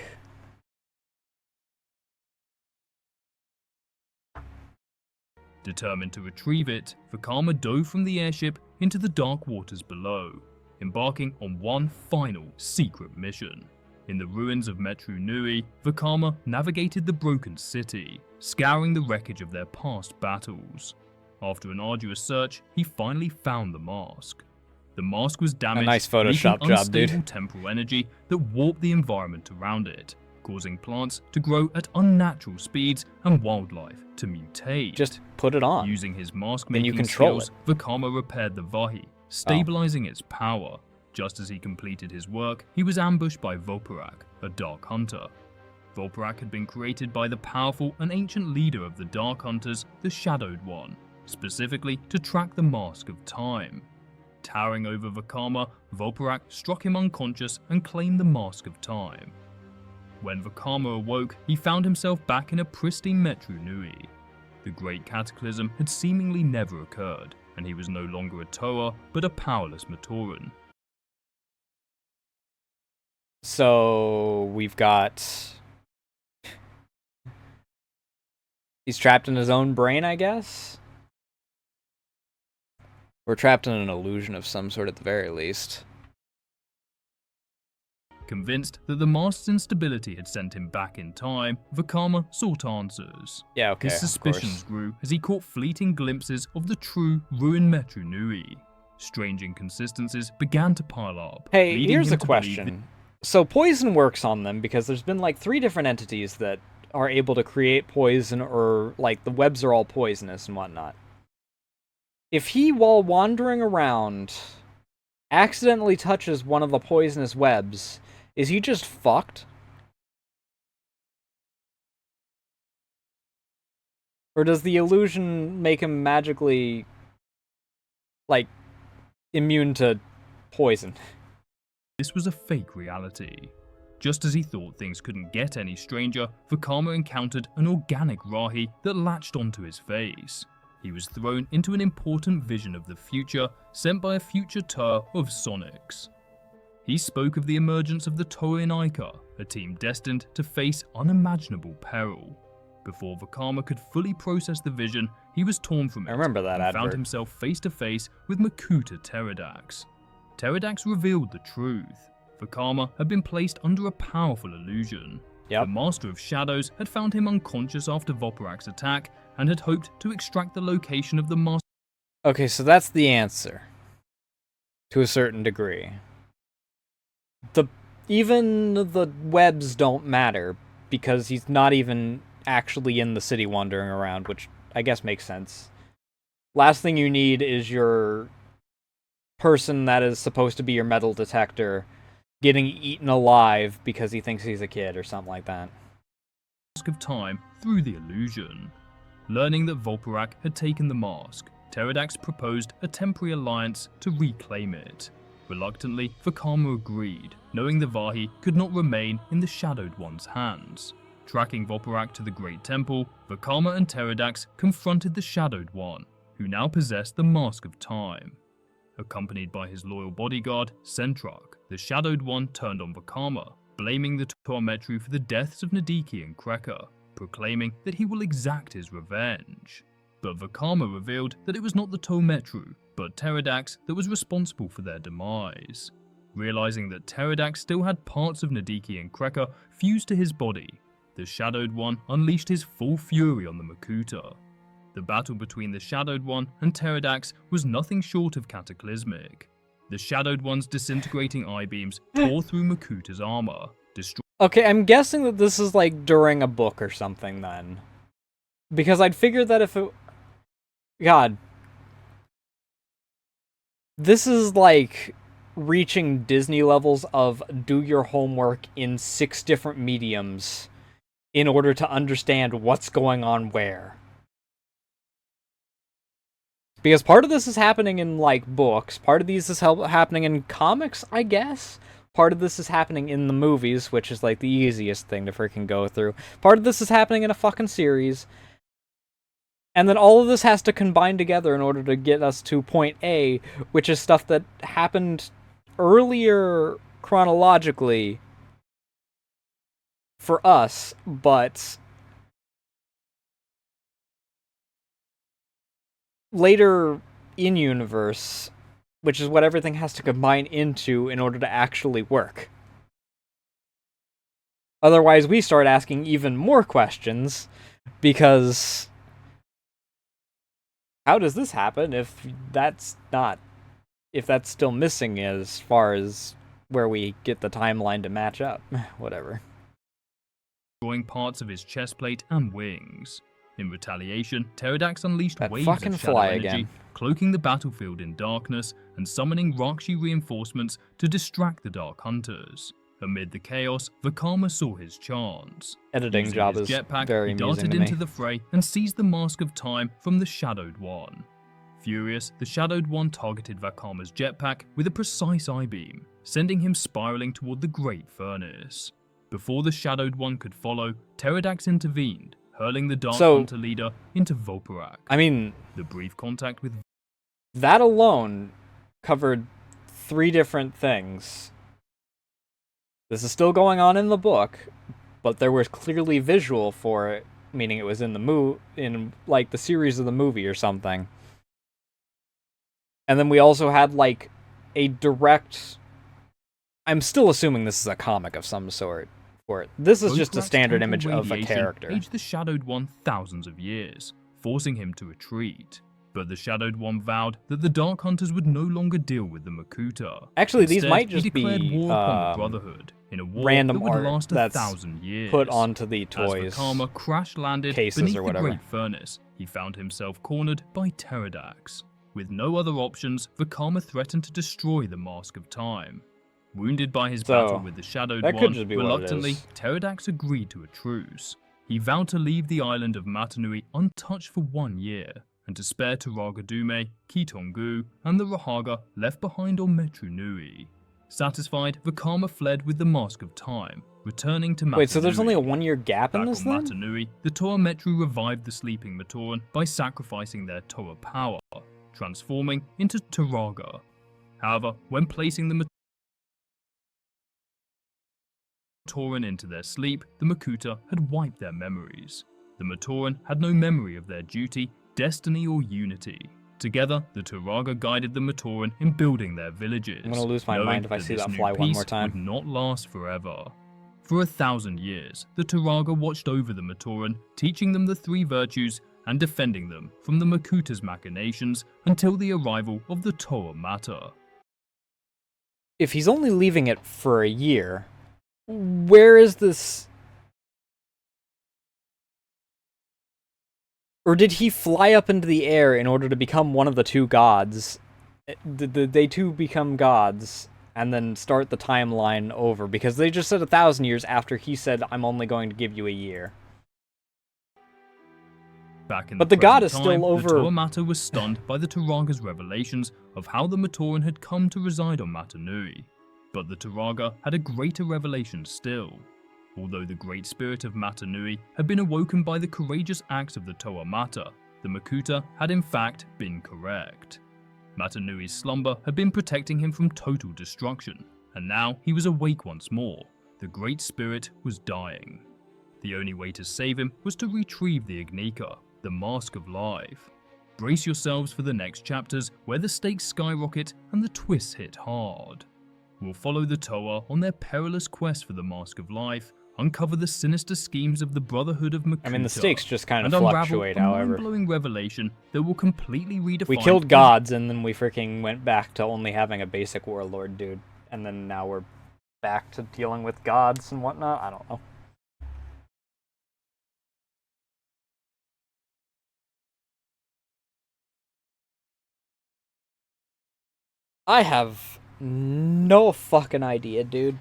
Determined to retrieve it, Vakama dove from the airship into the dark waters below, embarking on one final secret mission. In the ruins of Metru Nui, Vakama navigated the broken city, scouring the wreckage of their past battles. After an arduous search, he finally found the mask. The mask was damaged, a nice Photoshop job, dude. Temporal energy that warped the environment around it, causing plants to grow at unnatural speeds and wildlife to mutate. Just put it on. Using his mask-making skills, Vakama repaired the Vahi, stabilizing its power. Just as he completed his work, he was ambushed by Voparak, a Dark Hunter. Voparak had been created by the powerful and ancient leader of the Dark Hunters, the Shadowed One, specifically to track the Mask of Time. Towering over Vakama, Voparak struck him unconscious and claimed the Mask of Time. When Vakama awoke, he found himself back in a pristine Metru Nui. The Great Cataclysm had seemingly never occurred, and he was no longer a Toa, but a powerless Matoran. So, we've got... He's trapped in his own brain, I guess? We're trapped in an illusion of some sort at the very least. Convinced that the mask's instability had sent him back in time, Vakama sought answers. Yeah, okay, his suspicions grew as he caught fleeting glimpses of the true ruined Metru Nui. Strange inconsistencies began to pile up. Hey, here's a question. So poison works on them because there's been like 3 different entities that are able to create poison, or like the webs are all poisonous and whatnot. If he, while wandering around, accidentally touches one of the poisonous webs, is he just fucked? Or does the illusion make him magically, like, immune to poison? This was a fake reality. Just as he thought things couldn't get any stranger, Vakama encountered an organic Rahi that latched onto his face. He was thrown into an important vision of the future sent by a future Tur of Sonics. He spoke of the emergence of the Toinaika, a team destined to face unimaginable peril. Before Vakama could fully process the vision, he was torn from it. I remember that and found himself face to face with Makuta Pterodax. Pterodax revealed the truth. Vakama had been placed under a powerful illusion. Yep. The Master of Shadows had found him unconscious after Voparak's attack and had hoped to extract the location of the Master. Okay, so that's the answer. To a certain degree. Even the webs don't matter, because he's not even actually in the city wandering around, which I guess makes sense. Last thing you need is your person that is supposed to be your metal detector getting eaten alive because he thinks he's a kid or something like that. Mask of Time through the illusion. Learning that Volparak had taken the mask, Pterodax proposed a temporary alliance to reclaim it. Reluctantly, Vakama agreed, knowing the Vahi could not remain in the Shadowed One's hands. Tracking Volparak to the Great Temple, Vakama and Pterodax confronted the Shadowed One, who now possessed the Mask of Time. Accompanied by his loyal bodyguard, Sentrak, the Shadowed One turned on Vakama, blaming the Tormetru for the deaths of Nadiki and Kreka, proclaiming that he will exact his revenge. But Vakama revealed that it was not the Tormetru, but Pterodax that was responsible for their demise. Realizing that Pterodax still had parts of Nadiki and Kreka fused to his body, the Shadowed One unleashed his full fury on the Makuta. The battle between the Shadowed One and Pterodax was nothing short of cataclysmic. The Shadowed One's disintegrating eye-beams tore through Makuta's armor, destroying... Okay, I'm guessing that this is like during a book or something then. Because I'd figure that if it... God. This is like reaching Disney levels of do your homework in 6 different mediums in order to understand what's going on where. Because part of this is happening in, like, books. Part of these is happening in comics, I guess. Part of this is happening in the movies, which is, like, the easiest thing to freaking go through. Part of this is happening in a fucking series. And then all of this has to combine together in order to get us to point A, which is stuff that happened earlier chronologically for us, but later in universe, which is what everything has to combine into in order to actually work. Otherwise, we start asking even more questions, because how does this happen if that's still missing as far as where we get the timeline to match up? Whatever. Destroying parts of his chest plate and wings. In retaliation, Pterodax unleashed That waves fucking of shadow fly energy, again. cloaking the battlefield in darkness and summoning Rakshi reinforcements to distract the Dark Hunters. Amid the chaos, Vakama saw his chance. Editing Using job his is jetpack, very he amusing darted to me. into the fray and seized the Mask of Time from the Shadowed One. Furious, the Shadowed One targeted Vakama's jetpack with a precise eye-beam, sending him spiraling toward the Great Furnace. Before the Shadowed One could follow, Pterodax intervened, hurling the Dark Hunter leader into Volparak. I mean, The brief contact with that alone covered 3 different things. This is still going on in the book, but there was clearly visual for it, meaning it was in in like the series of the movie or something. And then we also had like a direct... I'm still assuming this is a comic of some sort. This is just a standard image of a character. Aged the Shadowed One thousands of years, forcing him to retreat. But the Shadowed One vowed that the Dark Hunters would no longer deal with the Makuta. Actually, Instead, these might just he declared be war upon the Brotherhood in a war random that would art last that's 1,000 years. put onto the toys. As Vakama crash-landed cases beneath or the whatever. Great Furnace, he found himself cornered by Pterodax. With no other options, Vakama threatened to destroy the Mask of Time. Wounded by his battle with the Shadowed that One, could just be reluctantly, what it is. Pterodax agreed to a truce. He vowed to leave the island of Matanui untouched for 1 year, and to spare Turaga Dume, Kitongu, and the Rahaga left behind on Metru Nui. Satisfied, Vakama fled with the Mask of Time, returning to Matanui. Wait, so there's only a 1-year gap in Back this on then? Matanui, the Toa Metru revived the sleeping Matoran by sacrificing their Toa power, transforming into Turaga. However, when placing the Matoran into their sleep, the Makuta had wiped their memories. The Matoran had no memory of their duty, destiny, or unity. Together, the Turaga guided the Matoran in building their villages. I'm gonna lose my knowing mind if I that see this that new fly one peace more time. would not last forever. For 1,000 years, the Turaga watched over the Matoran, teaching them the 3 virtues and defending them from the Makuta's machinations until the arrival of the Toa Mata. If he's only leaving it for a year, where is this Or did he fly up into the air in order to become one of the two gods? They two become gods, and then start the timeline over, because they just said 1,000 years after he said, I'm only going to give you a year. Back in But the god present is time, still over. the Toa Mata was stunned by the Turaga's revelations of how the Matoran had come to reside on Matanui. But the Turaga had a greater revelation still. Although the Great Spirit of Matanui had been awoken by the courageous acts of the Toa Mata, the Makuta had in fact been correct. Matanui's slumber had been protecting him from total destruction, and now he was awake once more. The Great Spirit was dying. The only way to save him was to retrieve the Ignika, the Mask of Life. Brace yourselves for the next chapters where the stakes skyrocket and the twists hit hard. We'll follow the Toa on their perilous quest for the Mask of Life, uncover the sinister schemes of the Brotherhood of Makuta, I mean, the stakes just kind of and fluctuate, unravel a however. mind-blowing revelation that will completely redefine... We killed gods, and then we freaking went back to only having a basic warlord dude. And then now we're back to dealing with gods and whatnot. I don't know. I have no fucking idea, dude.